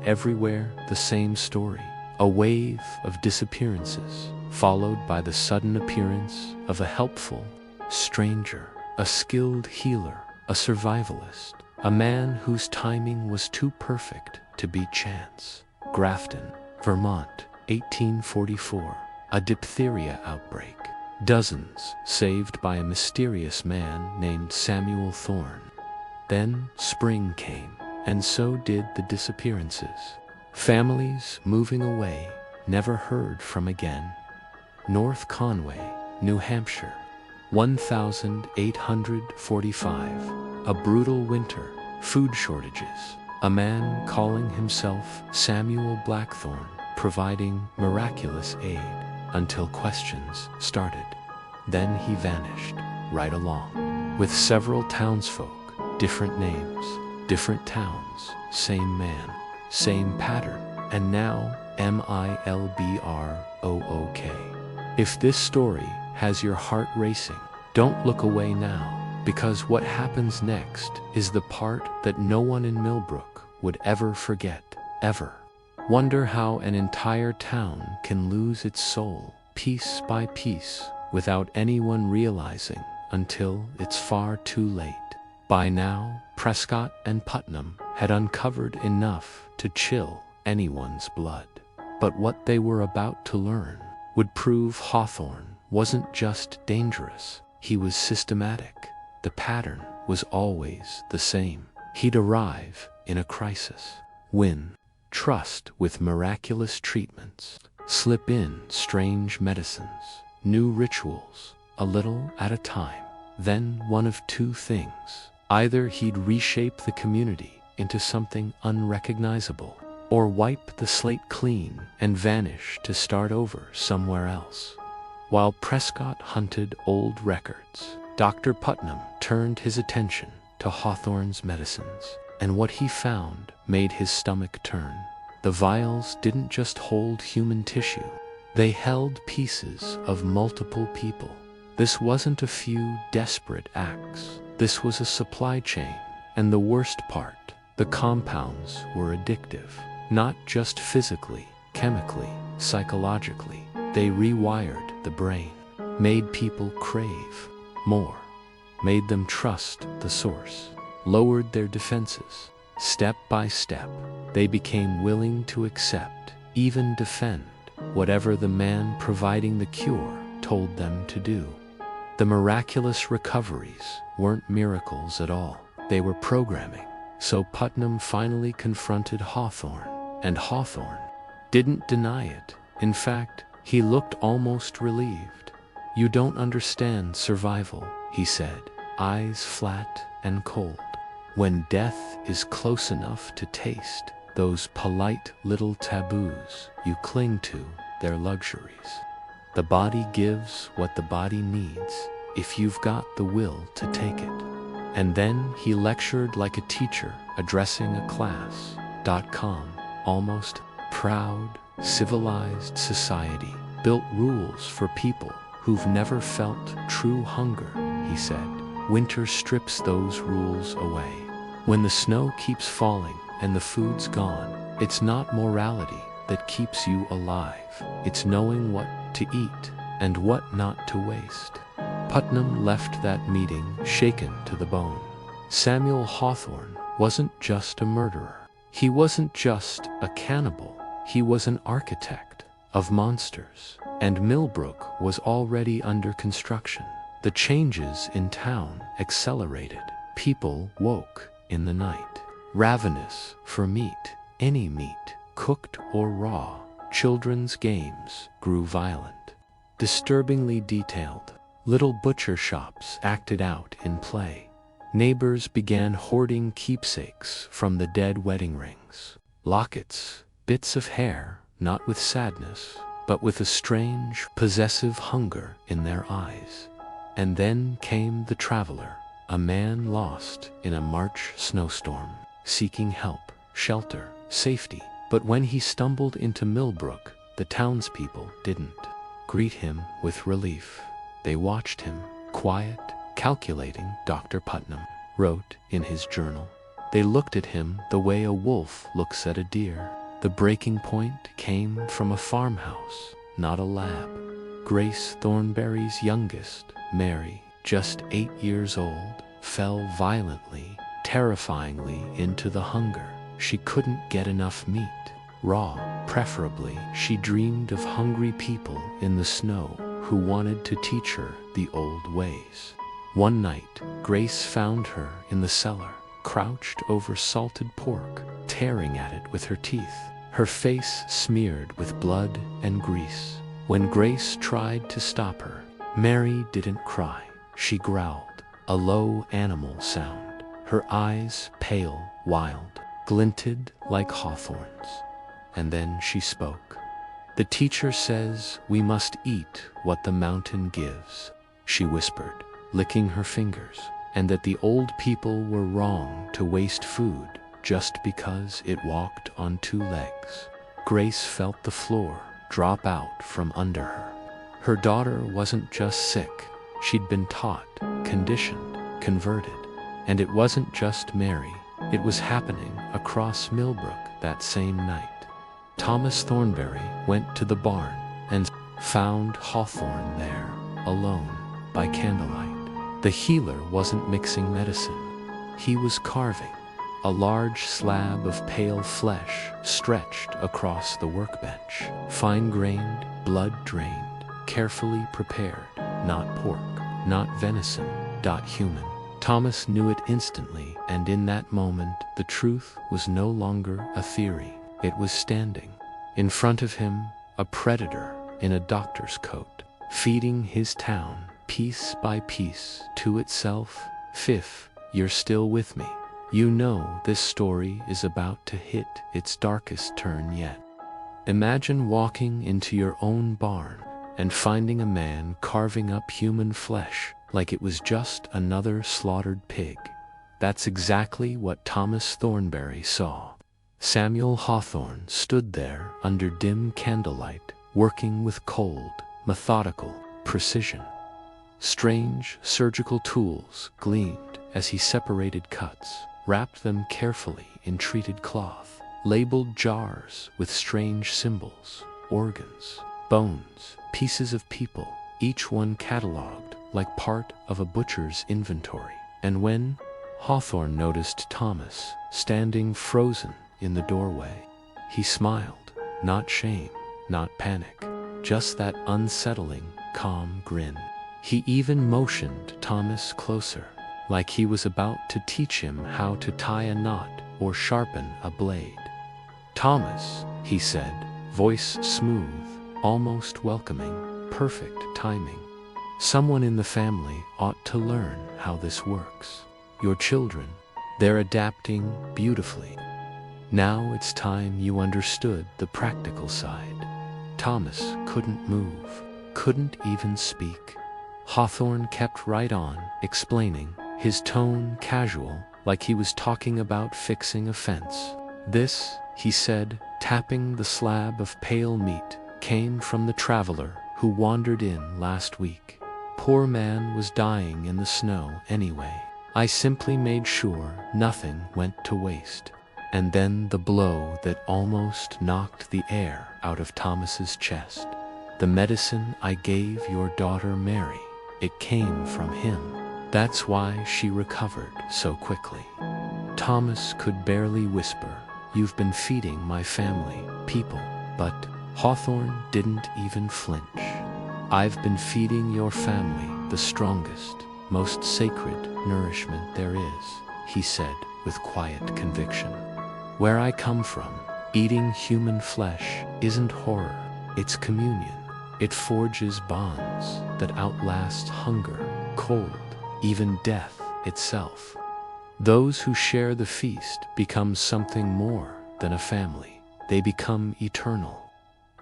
Everywhere the same story. A wave of disappearances, followed by the sudden appearance of a helpful stranger, a skilled healer, a survivalist, a man whose timing was too perfect to be chance. Grafton, Vermont, 1844. A diphtheria outbreak. Dozens saved by a mysterious man named Samuel Thorne. Then spring came. and so did the disappearances. Families moving away, never heard from again. North Conway, New Hampshire, 1845. A brutal winter, food shortages. A man calling himself Samuel Blackthorne, providing miraculous aid until questions started. Then he vanished, right along, with several townsfolk, different names, different towns, same man, same pattern, and now Milbrook. If this story has your heart racing, don't look away now, because what happens next is the part that no one in Millbrook would ever forget, ever. Wonder how an entire town can lose its soul, piece by piece, without anyone realizing until it's far too late. By now, Prescott and Putnam had uncovered enough to chill anyone's blood. But what they were about to learn would prove Hawthorne wasn't just dangerous, he was systematic. The pattern was always the same. He'd arrive in a crisis, win trust with miraculous treatments, slip in strange medicines, new rituals, a little at a time. Then one of two things. Either he'd reshape the community into something unrecognizable, or wipe the slate clean and vanish to start over somewhere else. While Prescott hunted old records, Dr. Putnam turned his attention to Hawthorne's medicines, and what he found made his stomach turn. The vials didn't just hold human tissue, they held pieces of multiple people. This wasn't a few desperate acts, this was a supply chain, and the worst part, the compounds were addictive, not just physically, chemically, psychologically. They rewired the brain, made people crave more, made them trust the source, lowered their defenses. Step by step, they became willing to accept, even defend, whatever the man providing the cure told them to do. The miraculous recoveries weren't miracles at all, they were programming. So Putnam finally confronted Hawthorne, and Hawthorne didn't deny it. In fact, he looked almost relieved. "You don't understand survival," he said, eyes flat and cold. "When death is close enough to taste, those polite little taboos you cling to, they're luxuries. The body gives what the body needs, if you've got the will to take it." And then he lectured like a teacher addressing a class. Almost proud, civilized society, built rules for people who've never felt true hunger, he said. Winter strips those rules away. When the snow keeps falling and the food's gone, it's not morality that keeps you alive. It's knowing what to eat and what not to waste. Putnam left that meeting shaken to the bone. Samuel Hawthorne wasn't just a murderer. He wasn't just a cannibal. He was an architect of monsters. And Millbrook was already under construction. The changes in town accelerated. People woke in the night, ravenous for meat, any meat, cooked or raw. Children's games grew violent, disturbingly detailed. Little butcher shops acted out in play. Neighbors began hoarding keepsakes from the dead wedding rings. Lockets, bits of hair, not with sadness, but with a strange, possessive hunger in their eyes. And then came the traveler, a man lost in a March snowstorm, seeking help, shelter, safety. But when he stumbled into Millbrook, the townspeople didn't greet him with relief. They watched him, quiet, calculating. Dr. Putnam wrote in his journal. They looked at him the way a wolf looks at a deer. The breaking point came from a farmhouse, not a lab. Grace Thornberry's youngest, Mary, just 8 years old, fell violently, terrifyingly into the hunger. She couldn't get enough meat, raw, preferably. She dreamed of hungry people in the snow who wanted to teach her the old ways. One night, Grace found her in the cellar, crouched over salted pork, tearing at it with her teeth, her face smeared with blood and grease. When Grace tried to stop her, Mary didn't cry. She growled, a low animal sound. Her eyes, pale, wild, glinted like hawthorns. And then she spoke. "The teacher says we must eat what the mountain gives," she whispered, licking her fingers, and that the old people were wrong to waste food just because it walked on 2 legs. Grace felt the floor drop out from under her. Her daughter wasn't just sick. She'd been taught, conditioned, converted. And it wasn't just Mary. It was happening across Millbrook that same night. Thomas Thornberry went to the barn and found Hawthorne there, alone, by candlelight. The healer wasn't mixing medicine. He was carving. A large slab of pale flesh stretched across the workbench, fine-grained, blood-drained, carefully prepared, not pork, not venison, human. Thomas knew it instantly, and in that moment the truth was no longer a theory. It was standing. In front of him, a predator in a doctor's coat, feeding his town, piece by piece, to itself. "Fifth, you're still with me. You know this story is about to hit its darkest turn yet." Imagine walking into your own barn and finding a man carving up human flesh like it was just another slaughtered pig. That's exactly what Thomas Thornberry saw. Samuel Hawthorne stood there under dim candlelight, working with cold, methodical precision. Strange surgical tools gleamed as he separated cuts, wrapped them carefully in treated cloth, labeled jars with strange symbols, organs, bones, pieces of people, each one cataloged like part of a butcher's inventory. And when Hawthorne noticed Thomas standing frozen in the doorway, he smiled, not shame, not panic, just that unsettling, calm grin. He even motioned Thomas closer, like he was about to teach him how to tie a knot or sharpen a blade. "Thomas," he said, voice smooth, almost welcoming, perfect timing. "Someone in the family ought to learn how this works. Your children, they're adapting beautifully. Now it's time you understood the practical side." Thomas couldn't move, couldn't even speak. Hawthorne kept right on, explaining, his tone casual, like he was talking about fixing a fence. "This," he said, tapping the slab of pale meat, "came from the traveler who wandered in last week. Poor man was dying in the snow anyway. I simply made sure nothing went to waste." And then the blow that almost knocked the air out of Thomas's chest. "The medicine I gave your daughter Mary, it came from him. That's why she recovered so quickly." Thomas could barely whisper, "You've been feeding my family, people." But Hawthorne didn't even flinch. "I've been feeding your family the strongest, most sacred nourishment there is," he said with quiet conviction. "Where I come from, eating human flesh isn't horror, it's communion. It forges bonds that outlast hunger, cold, even death itself. Those who share the feast become something more than a family. They become eternal."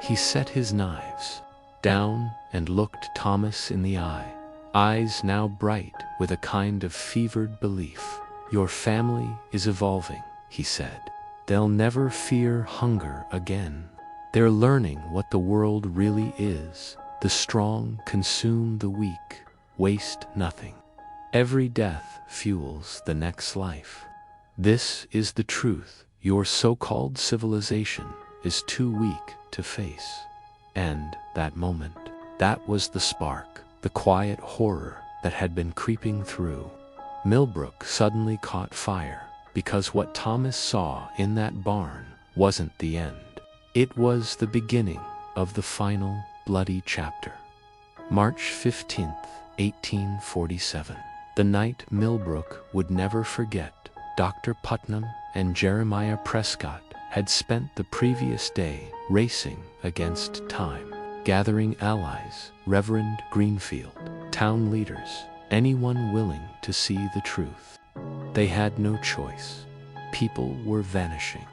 He set his knives down and looked Thomas in the eye, eyes now bright with a kind of fevered belief. "Your family is evolving," he said. "They'll never fear hunger again. They're learning what the world really is. The strong consume the weak, waste nothing. Every death fuels the next life. This is the truth your so-called civilization is too weak to face." And that moment, that was the spark, the quiet horror that had been creeping through. Millbrook suddenly caught fire, because what Thomas saw in that barn wasn't the end. It was the beginning of the final, bloody chapter. March 15th, 1847. The night Millbrook would never forget. Dr. Putnam and Jeremiah Prescott had spent the previous day racing against time, gathering allies, Reverend Greenfield, town leaders, anyone willing to see the truth. They had no choice. People were vanishing.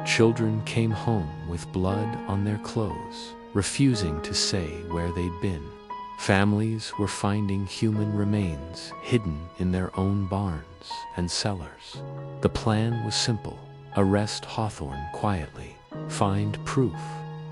Children came home with blood on their clothes, refusing to say where they'd been. Families were finding human remains hidden in their own barns and cellars. The plan was simple: arrest Hawthorne quietly, find proof,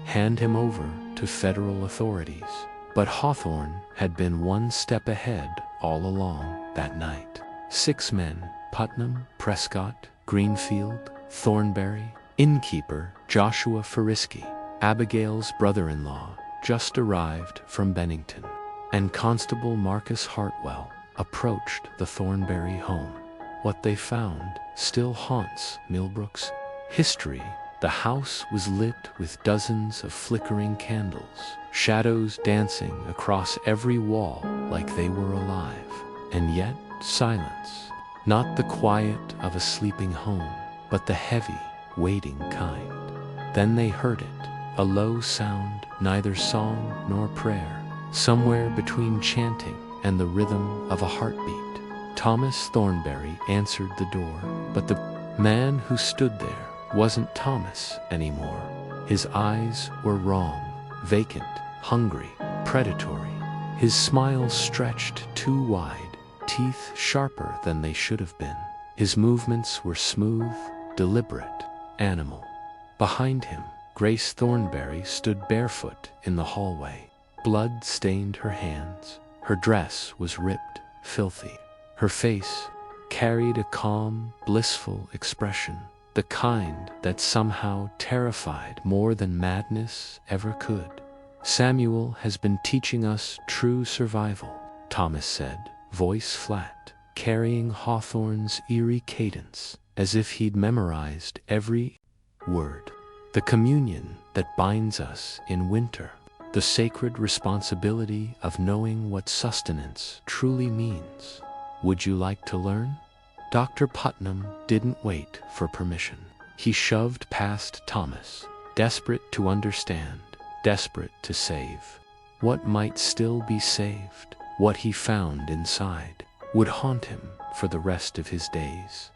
hand him over to federal authorities. But Hawthorne had been one step ahead all along that night. 6 men, Putnam, Prescott, Greenfield, Thornberry, innkeeper Joshua Fariski, Abigail's brother-in-law, just arrived from Bennington, and Constable Marcus Hartwell approached the Thornberry home. What they found still haunts Millbrook's history. The house was lit with dozens of flickering candles, shadows dancing across every wall like they were alive. And yet, silence. Not the quiet of a sleeping home, but the heavy, waiting kind. Then they heard it, a low sound, neither song nor prayer, somewhere between chanting and the rhythm of a heartbeat. Thomas Thornberry answered the door, but the man who stood there wasn't Thomas anymore. His eyes were wrong, vacant, hungry, predatory. His smile stretched too wide, teeth sharper than they should have been. His movements were smooth, deliberate, animal. Behind him, Grace Thornberry stood barefoot in the hallway. Blood stained her hands. Her dress was ripped, filthy. Her face carried a calm, blissful expression, the kind that somehow terrified more than madness ever could. "Samuel has been teaching us true survival," Thomas said, voice flat, carrying Hawthorne's eerie cadence, as if he'd memorized every word. "The communion that binds us in winter, the sacred responsibility of knowing what sustenance truly means. Would you like to learn?" Dr. Putnam didn't wait for permission. He shoved past Thomas, desperate to understand, desperate to save. What might still be saved, what he found inside, would haunt him for the rest of his days.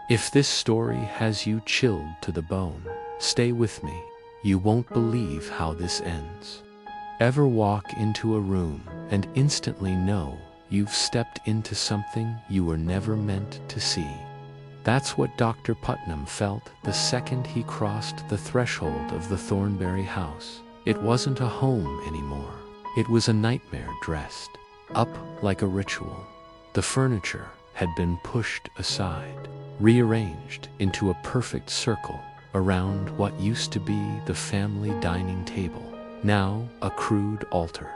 If this story has you chilled to the bone, stay with me. You won't believe how this ends. Ever walk into a room and instantly know you've stepped into something you were never meant to see? That's what Dr. Putnam felt the second he crossed the threshold of the Thornberry house. It wasn't a home anymore. It was a nightmare dressed up like a ritual. The furniture had been pushed aside, rearranged into a perfect circle around what used to be the family dining table, now a crude altar.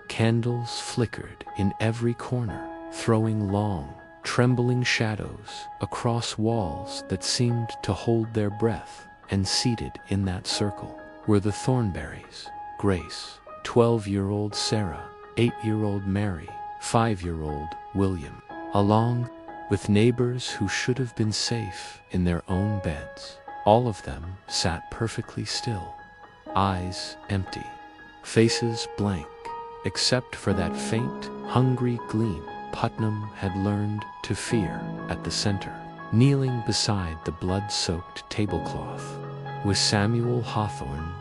Candles flickered in every corner, throwing long, trembling shadows across walls that seemed to hold their breath, and seated in that circle were the Thornberrys: Grace, 12-year-old Sarah, 8-year-old Mary, 5-year-old William, along with neighbors who should have been safe in their own beds. All of them sat perfectly still, eyes empty, faces blank, except for that faint, hungry gleam Putnam had learned to fear at the center. Kneeling beside the blood-soaked tablecloth was Samuel Hawthorne.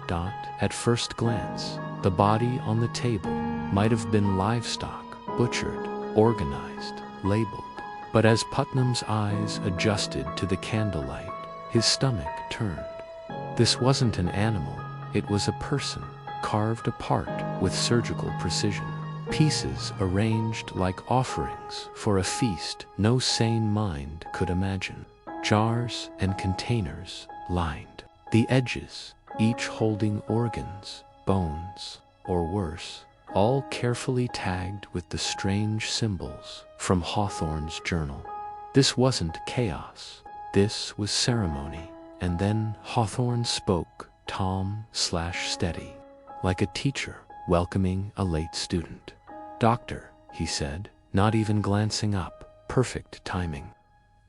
At first glance, the body on the table might have been livestock, butchered, organized, labeled. But as Putnam's eyes adjusted to the candlelight, his stomach turned. This wasn't an animal, it was a person, carved apart with surgical precision. Pieces arranged like offerings for a feast no sane mind could imagine. Jars and containers lined the edges, each holding organs, bones, or worse, all carefully tagged with the strange symbols from Hawthorne's journal. This wasn't chaos, this was ceremony. And then Hawthorne spoke, calm/steady, like a teacher welcoming a late student. "Doctor," he said, not even glancing up, perfect timing.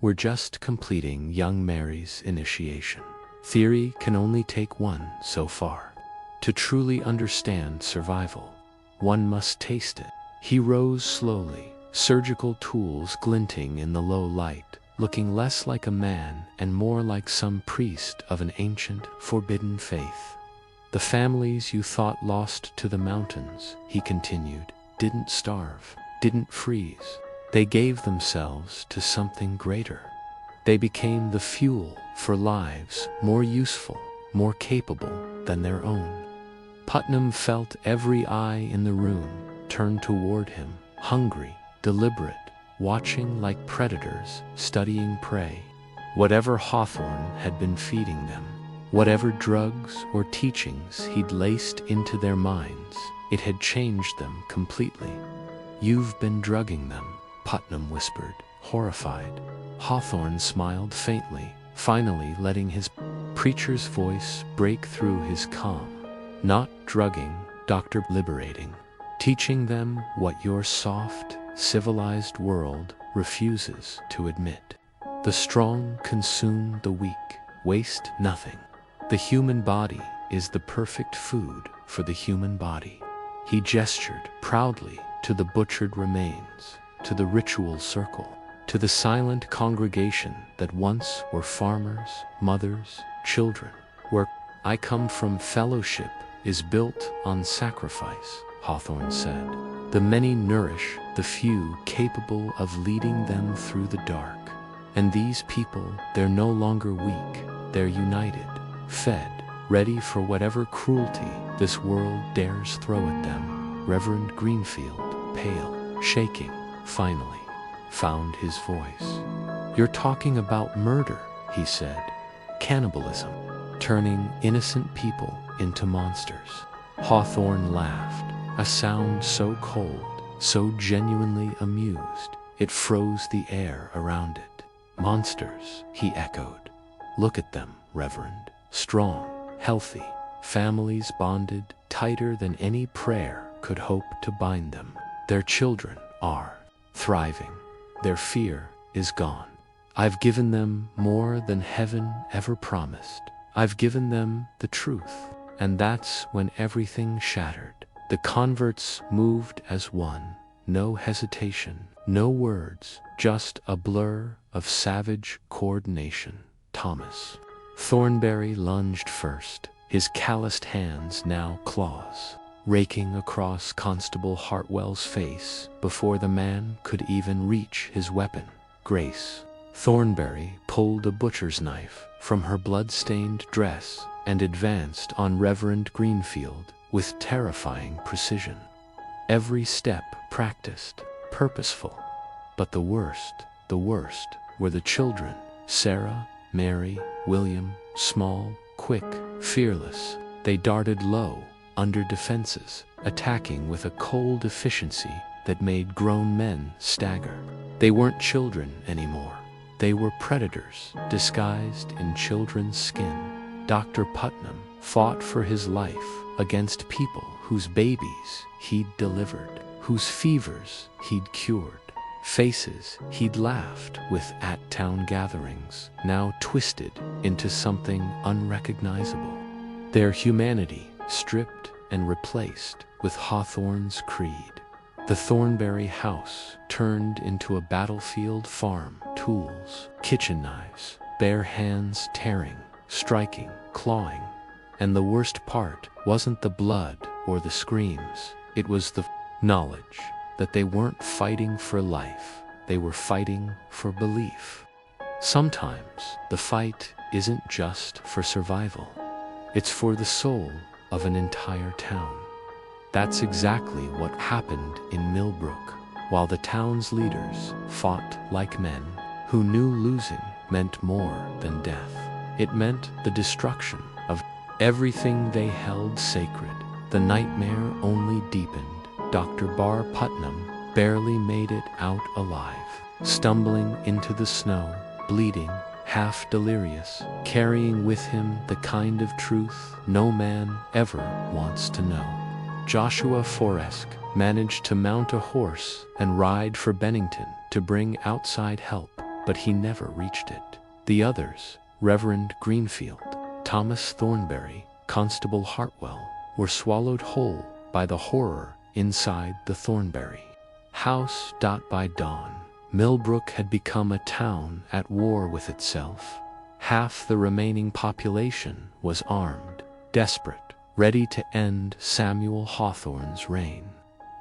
We're just completing young Mary's initiation. Theory can only take one so far. To truly understand survival, one must taste it. He rose slowly, surgical tools glinting in the low light, looking less like a man and more like some priest of an ancient, forbidden faith. The families you thought lost to the mountains, he continued, didn't starve, didn't freeze. They gave themselves to something greater. They became the fuel for lives more useful, more capable than their own. Putnam felt every eye in the room turned toward him, hungry, deliberate, watching like predators, studying prey. Whatever Hawthorne had been feeding them, whatever drugs or teachings he'd laced into their minds, it had changed them completely. "You've been drugging them," Putnam whispered, horrified. Hawthorne smiled faintly, finally letting his preacher's voice break through his calm. "Not drugging, Dr. Liberating. Teaching them what your soft, civilized world refuses to admit. The strong consume the weak, waste nothing. The human body is the perfect food for the human body." He gestured proudly to the butchered remains, to the ritual circle, to the silent congregation that once were farmers, mothers, children. "Where I come from, fellowship is built on sacrifice," Hawthorne said. "The many nourish the few capable of leading them through the dark. And these people, they're no longer weak, they're united, fed, ready for whatever cruelty this world dares throw at them." Reverend Greenfield, pale, shaking, finally found his voice. "You're talking about murder," he said. "Cannibalism, turning innocent people into monsters." Hawthorne laughed, a sound so cold, so genuinely amused, it froze the air around it. "Monsters," he echoed. "Look at them, Reverend. Strong, healthy, families bonded tighter than any prayer could hope to bind them. Their children are thriving. Their fear is gone. I've given them more than heaven ever promised. I've given them the truth." And that's when everything shattered. The converts moved as one, no hesitation, no words, just a blur of savage coordination. Thomas Thornberry lunged first, his calloused hands now claws, raking across Constable Hartwell's face before the man could even reach his weapon. Grace Thornberry pulled a butcher's knife from her blood-stained dress and advanced on Reverend Greenfield with terrifying precision. Every step practiced, purposeful. But the worst were the children. Sarah, Mary, William, small, quick, fearless. They darted low, under defenses, attacking with a cold efficiency that made grown men stagger. They weren't children anymore. They were predators, disguised in children's skin. Dr. Putnam fought for his life against people whose babies he'd delivered, whose fevers he'd cured, faces he'd laughed with at town gatherings, now twisted into something unrecognizable. Their humanity stripped and replaced with Hawthorne's creed. The Thornberry house turned into a battlefield farm. Tools, kitchen knives, bare hands tearing, striking, clawing. And the worst part wasn't the blood or the screams. It was the knowledge that they weren't fighting for life. They were fighting for belief. Sometimes the fight isn't just for survival. It's for the soul of an entire town. That's exactly what happened in Millbrook, while the town's leaders fought like men who knew losing meant more than death. It meant the destruction of everything they held sacred. The nightmare only deepened. Dr. Barr Putnam barely made it out alive, stumbling into the snow, bleeding, half delirious, carrying with him the kind of truth no man ever wants to know. Joshua Forrest managed to mount a horse and ride for Bennington to bring outside help, but he never reached it. The others, Reverend Greenfield, Thomas Thornbury, Constable Hartwell, were swallowed whole by the horror inside the Thornbury house. By dawn, Millbrook had become a town at war with itself. Half the remaining population was armed, desperate, ready to end Samuel Hawthorne's reign.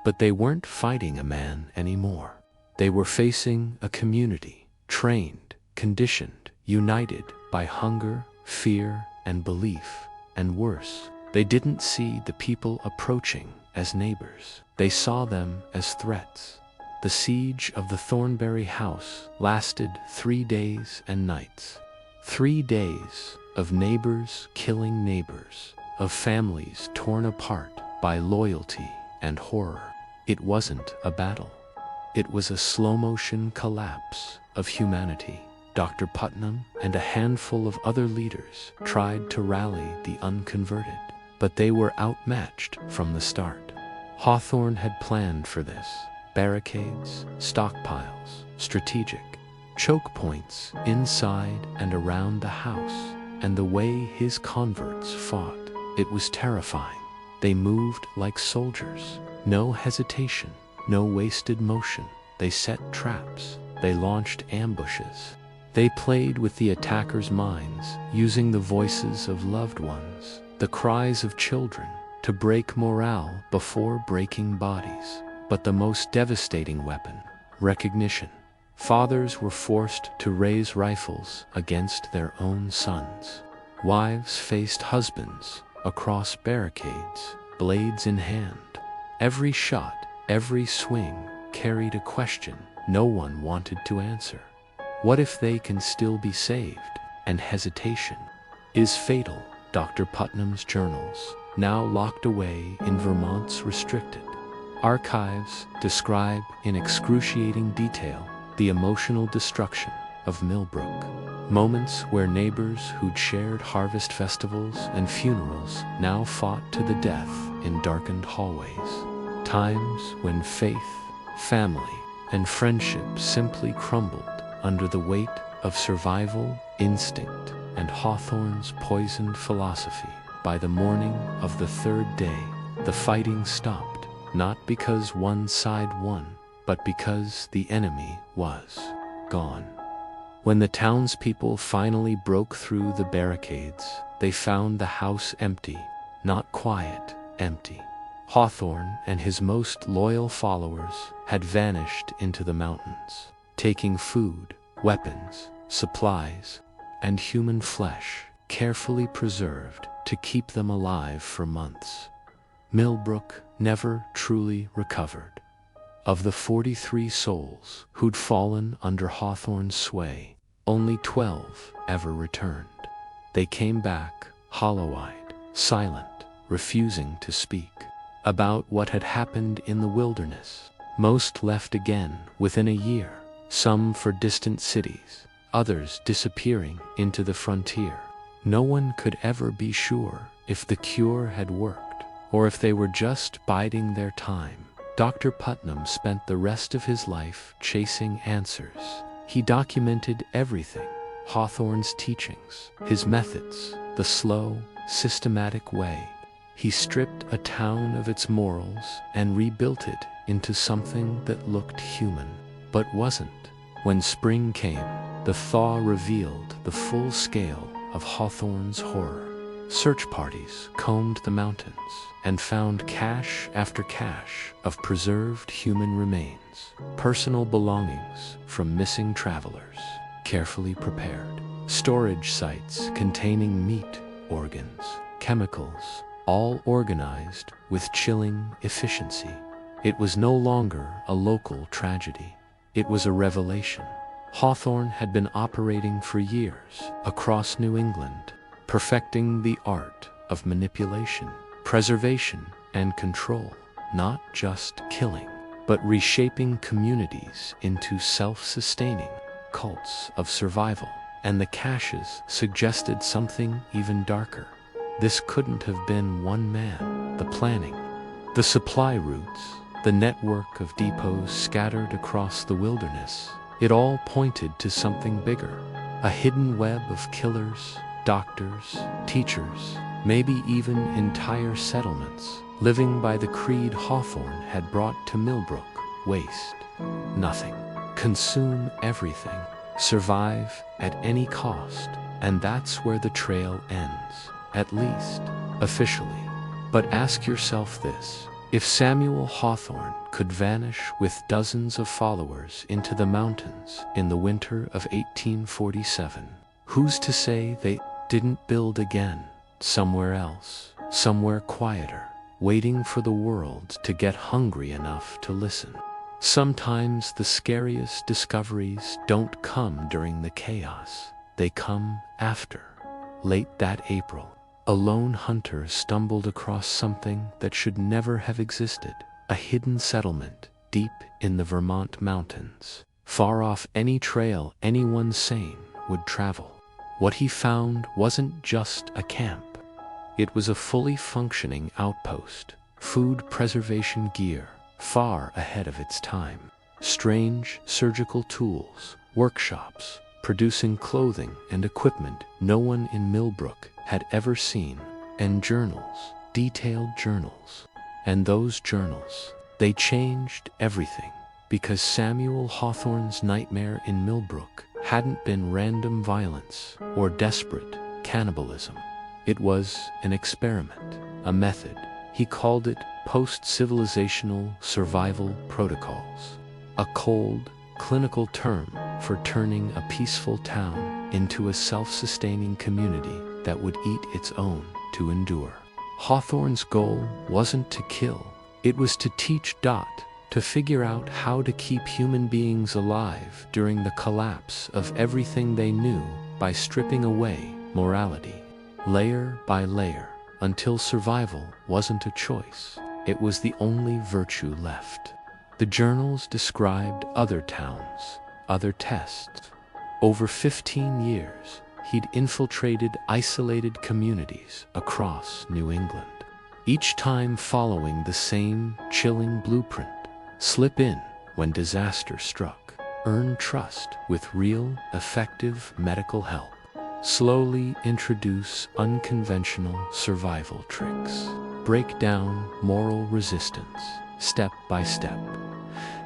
But they weren't fighting a man anymore. They were facing a community, trained, conditioned, united by hunger, fear, and belief. And worse, they didn't see the people approaching as neighbors. They saw them as threats. The siege of the Thornbury house lasted 3 days and nights. 3 days of neighbors killing neighbors, of families torn apart by loyalty and horror. It wasn't a battle. It was a slow-motion collapse of humanity. Dr. Putnam and a handful of other leaders tried to rally the unconverted, but they were outmatched from the start. Hawthorne had planned for this. Barricades, stockpiles, strategic choke points inside and around the house, and the way his converts fought, it was terrifying. They moved like soldiers. No hesitation, no wasted motion. They set traps. They launched ambushes. They played with the attackers' minds, using the voices of loved ones, the cries of children, to break morale before breaking bodies. But the most devastating weapon, recognition. Fathers were forced to raise rifles against their own sons. Wives faced husbands across barricades, blades in hand. Every shot, every swing carried a question no one wanted to answer. What if they can still be saved? And hesitation is fatal. Dr. Putnam's journals, now locked away in Vermont's restricted archives, describe in excruciating detail the emotional destruction of Millbrook. Moments where neighbors who'd shared harvest festivals and funerals now fought to the death in darkened hallways. Times when faith, family, and friendship simply crumbled under the weight of survival instinct and Hawthorne's poisoned philosophy. By the morning of the 3rd day, the fighting stopped, not because one side won, but because the enemy was gone. When the townspeople finally broke through the barricades, they found the house empty, not quiet, empty. Hawthorne and his most loyal followers had vanished into the mountains, taking food, weapons, supplies, and human flesh, carefully preserved to keep them alive for months. Millbrook never truly recovered. Of the 43 souls who'd fallen under Hawthorne's sway, only 12 ever returned. They came back, hollow-eyed, silent, refusing to speak about what had happened in the wilderness. Most left again within a year, some for distant cities, others disappearing into the frontier. No one could ever be sure if the cure had worked, or if they were just biding their time. Dr. Putnam spent the rest of his life chasing answers. He documented everything: Hawthorne's teachings, his methods, the slow, systematic way. He stripped a town of its morals and rebuilt it into something that looked human, but wasn't. When spring came, the thaw revealed the full scale of Hawthorne's horror. Search parties combed the mountains and found cache after cache of preserved human remains, personal belongings from missing travelers, carefully prepared, storage sites containing meat, organs, chemicals, all organized with chilling efficiency. It was no longer a local tragedy. It was a revelation. Hawthorne had been operating for years across New England, perfecting the art of manipulation, preservation, and control, not just killing, but reshaping communities into self-sustaining cults of survival. And the caches suggested something even darker. This couldn't have been one man. The planning, the supply routes, the network of depots scattered across the wilderness, It all pointed to something bigger, a hidden web of killers, doctors, teachers, maybe even entire settlements, living by the creed Hawthorne had brought to Millbrook: waste nothing, consume everything, survive at any cost. And that's where the trail ends, at least officially. But ask yourself this: if Samuel Hawthorne could vanish with dozens of followers into the mountains in the winter of 1847, who's to say they didn't build again somewhere else, somewhere quieter, waiting for the world to get hungry enough to listen? Sometimes the scariest discoveries don't come during the chaos. They come after. Late that April, a lone hunter stumbled across something that should never have existed: a hidden settlement deep in the Vermont mountains, far off any trail anyone sane would travel. What he found wasn't just a camp. It was a fully functioning outpost, food preservation gear far ahead of its time, strange surgical tools, workshops producing clothing and equipment no one in Millbrook had ever seen, and journals, detailed journals. And those journals, they changed everything, because Samuel Hawthorne's nightmare in Millbrook hadn't been random violence or desperate cannibalism. It was an experiment, a method. He called it post-civilizational survival protocols, a cold, clinical term for turning a peaceful town into a self-sustaining community that would eat its own to endure. Hawthorne's goal wasn't to kill, it was to teach Dot to figure out how to keep human beings alive during the collapse of everything they knew by stripping away morality, layer by layer, until survival wasn't a choice, it was the only virtue left. The journals described other towns, other tests. Over 15 years, he'd infiltrated isolated communities across New England, each time following the same chilling blueprint: slip in when disaster struck, earn trust with real, effective medical help, slowly introduce unconventional survival tricks, break down moral resistance step by step,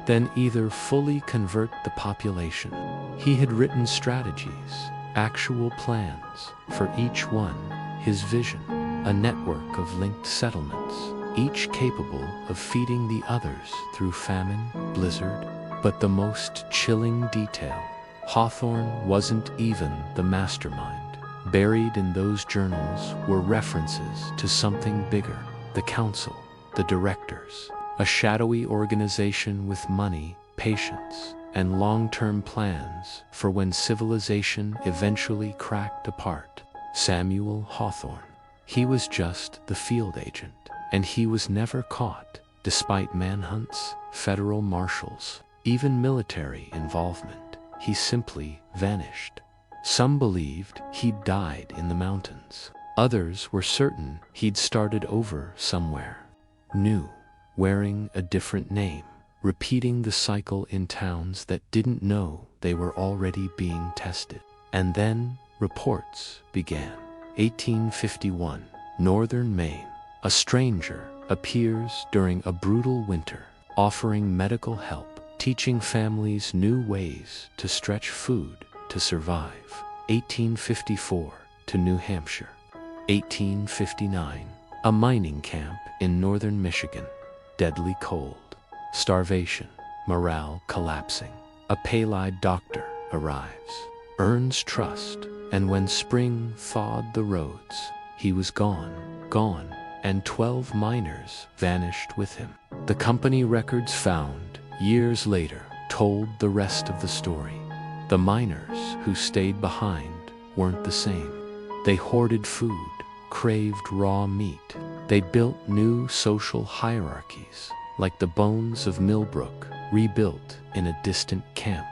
then either fully convert the population. He had written strategies, actual plans for each one, his vision, a network of linked settlements, each capable of feeding the others through famine, blizzard. But the most chilling detail: Hawthorne wasn't even the mastermind. Buried in those journals were references to something bigger: the council, the directors, a shadowy organization with money, patience, and long-term plans for when civilization eventually cracked apart. Samuel Hawthorne. He was just the field agent, and he was never caught, despite manhunts, federal marshals, even military involvement. He simply vanished. Some believed he'd died in the mountains. Others were certain he'd started over somewhere new, wearing a different name, repeating the cycle in towns that didn't know they were already being tested. And then reports began. 1851, Northern Maine. A stranger appears during a brutal winter, offering medical help, teaching families new ways to stretch food to survive. 1854, to New Hampshire. 1859, a mining camp in northern Michigan. Deadly cold, starvation, morale collapsing. A pale-eyed doctor arrives, earns trust, and when spring thawed the roads, he was gone, and 12 miners vanished with him. The company records found years later told the rest of the story. The miners who stayed behind weren't the same. They hoarded food, craved raw meat. They built new social hierarchies, like the bones of Millbrook, rebuilt in a distant camp.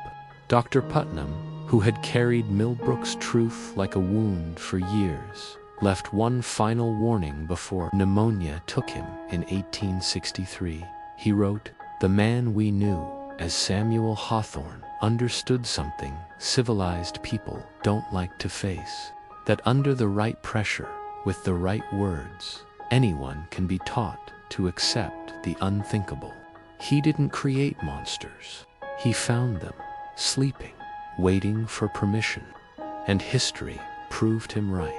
Dr. Putnam, who had carried Millbrook's truth like a wound for years, left one final warning before pneumonia took him in 1863. He wrote, "The man we knew as Samuel Hawthorne understood something civilized people don't like to face. That under the right pressure, with the right words, anyone can be taught to accept the unthinkable. He didn't create monsters. He found them, sleeping, waiting for permission. And history proved him right.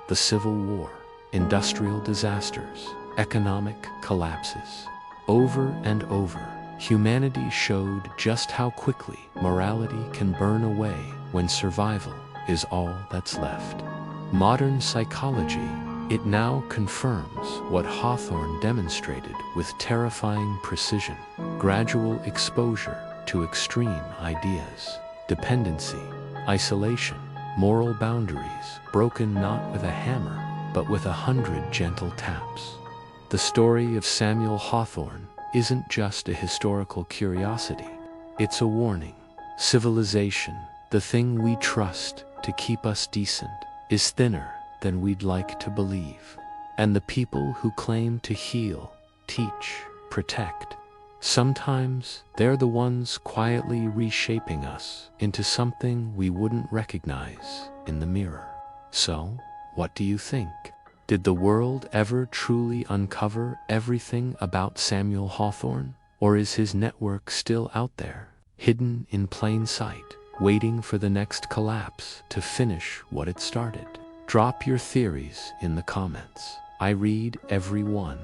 The Civil War, industrial disasters, economic collapses. Over and over, humanity showed just how quickly morality can burn away when survival is all that's left. Modern psychology, it now confirms what Hawthorne demonstrated with terrifying precision: gradual exposure to extreme ideas, dependency, isolation, moral boundaries broken not with a hammer, but with 100 gentle taps. The story of Samuel Hawthorne isn't just a historical curiosity. It's a warning. Civilization, the thing we trust to keep us decent, is thinner than we'd like to believe. And the people who claim to heal, teach, protect, sometimes they're the ones quietly reshaping us into something we wouldn't recognize in the mirror. So, what do you think? Did the world ever truly uncover everything about Samuel Hawthorne? Or is his network still out there, hidden in plain sight, waiting for the next collapse to finish what it started? Drop your theories in the comments. I read every one.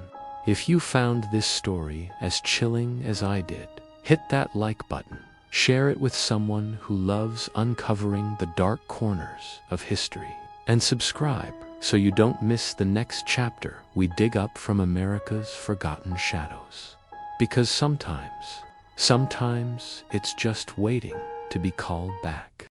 If you found this story as chilling as I did, hit that like button. Share it with someone who loves uncovering the dark corners of history. And subscribe so you don't miss the next chapter we dig up from America's forgotten shadows. Because sometimes it's just waiting to be called back.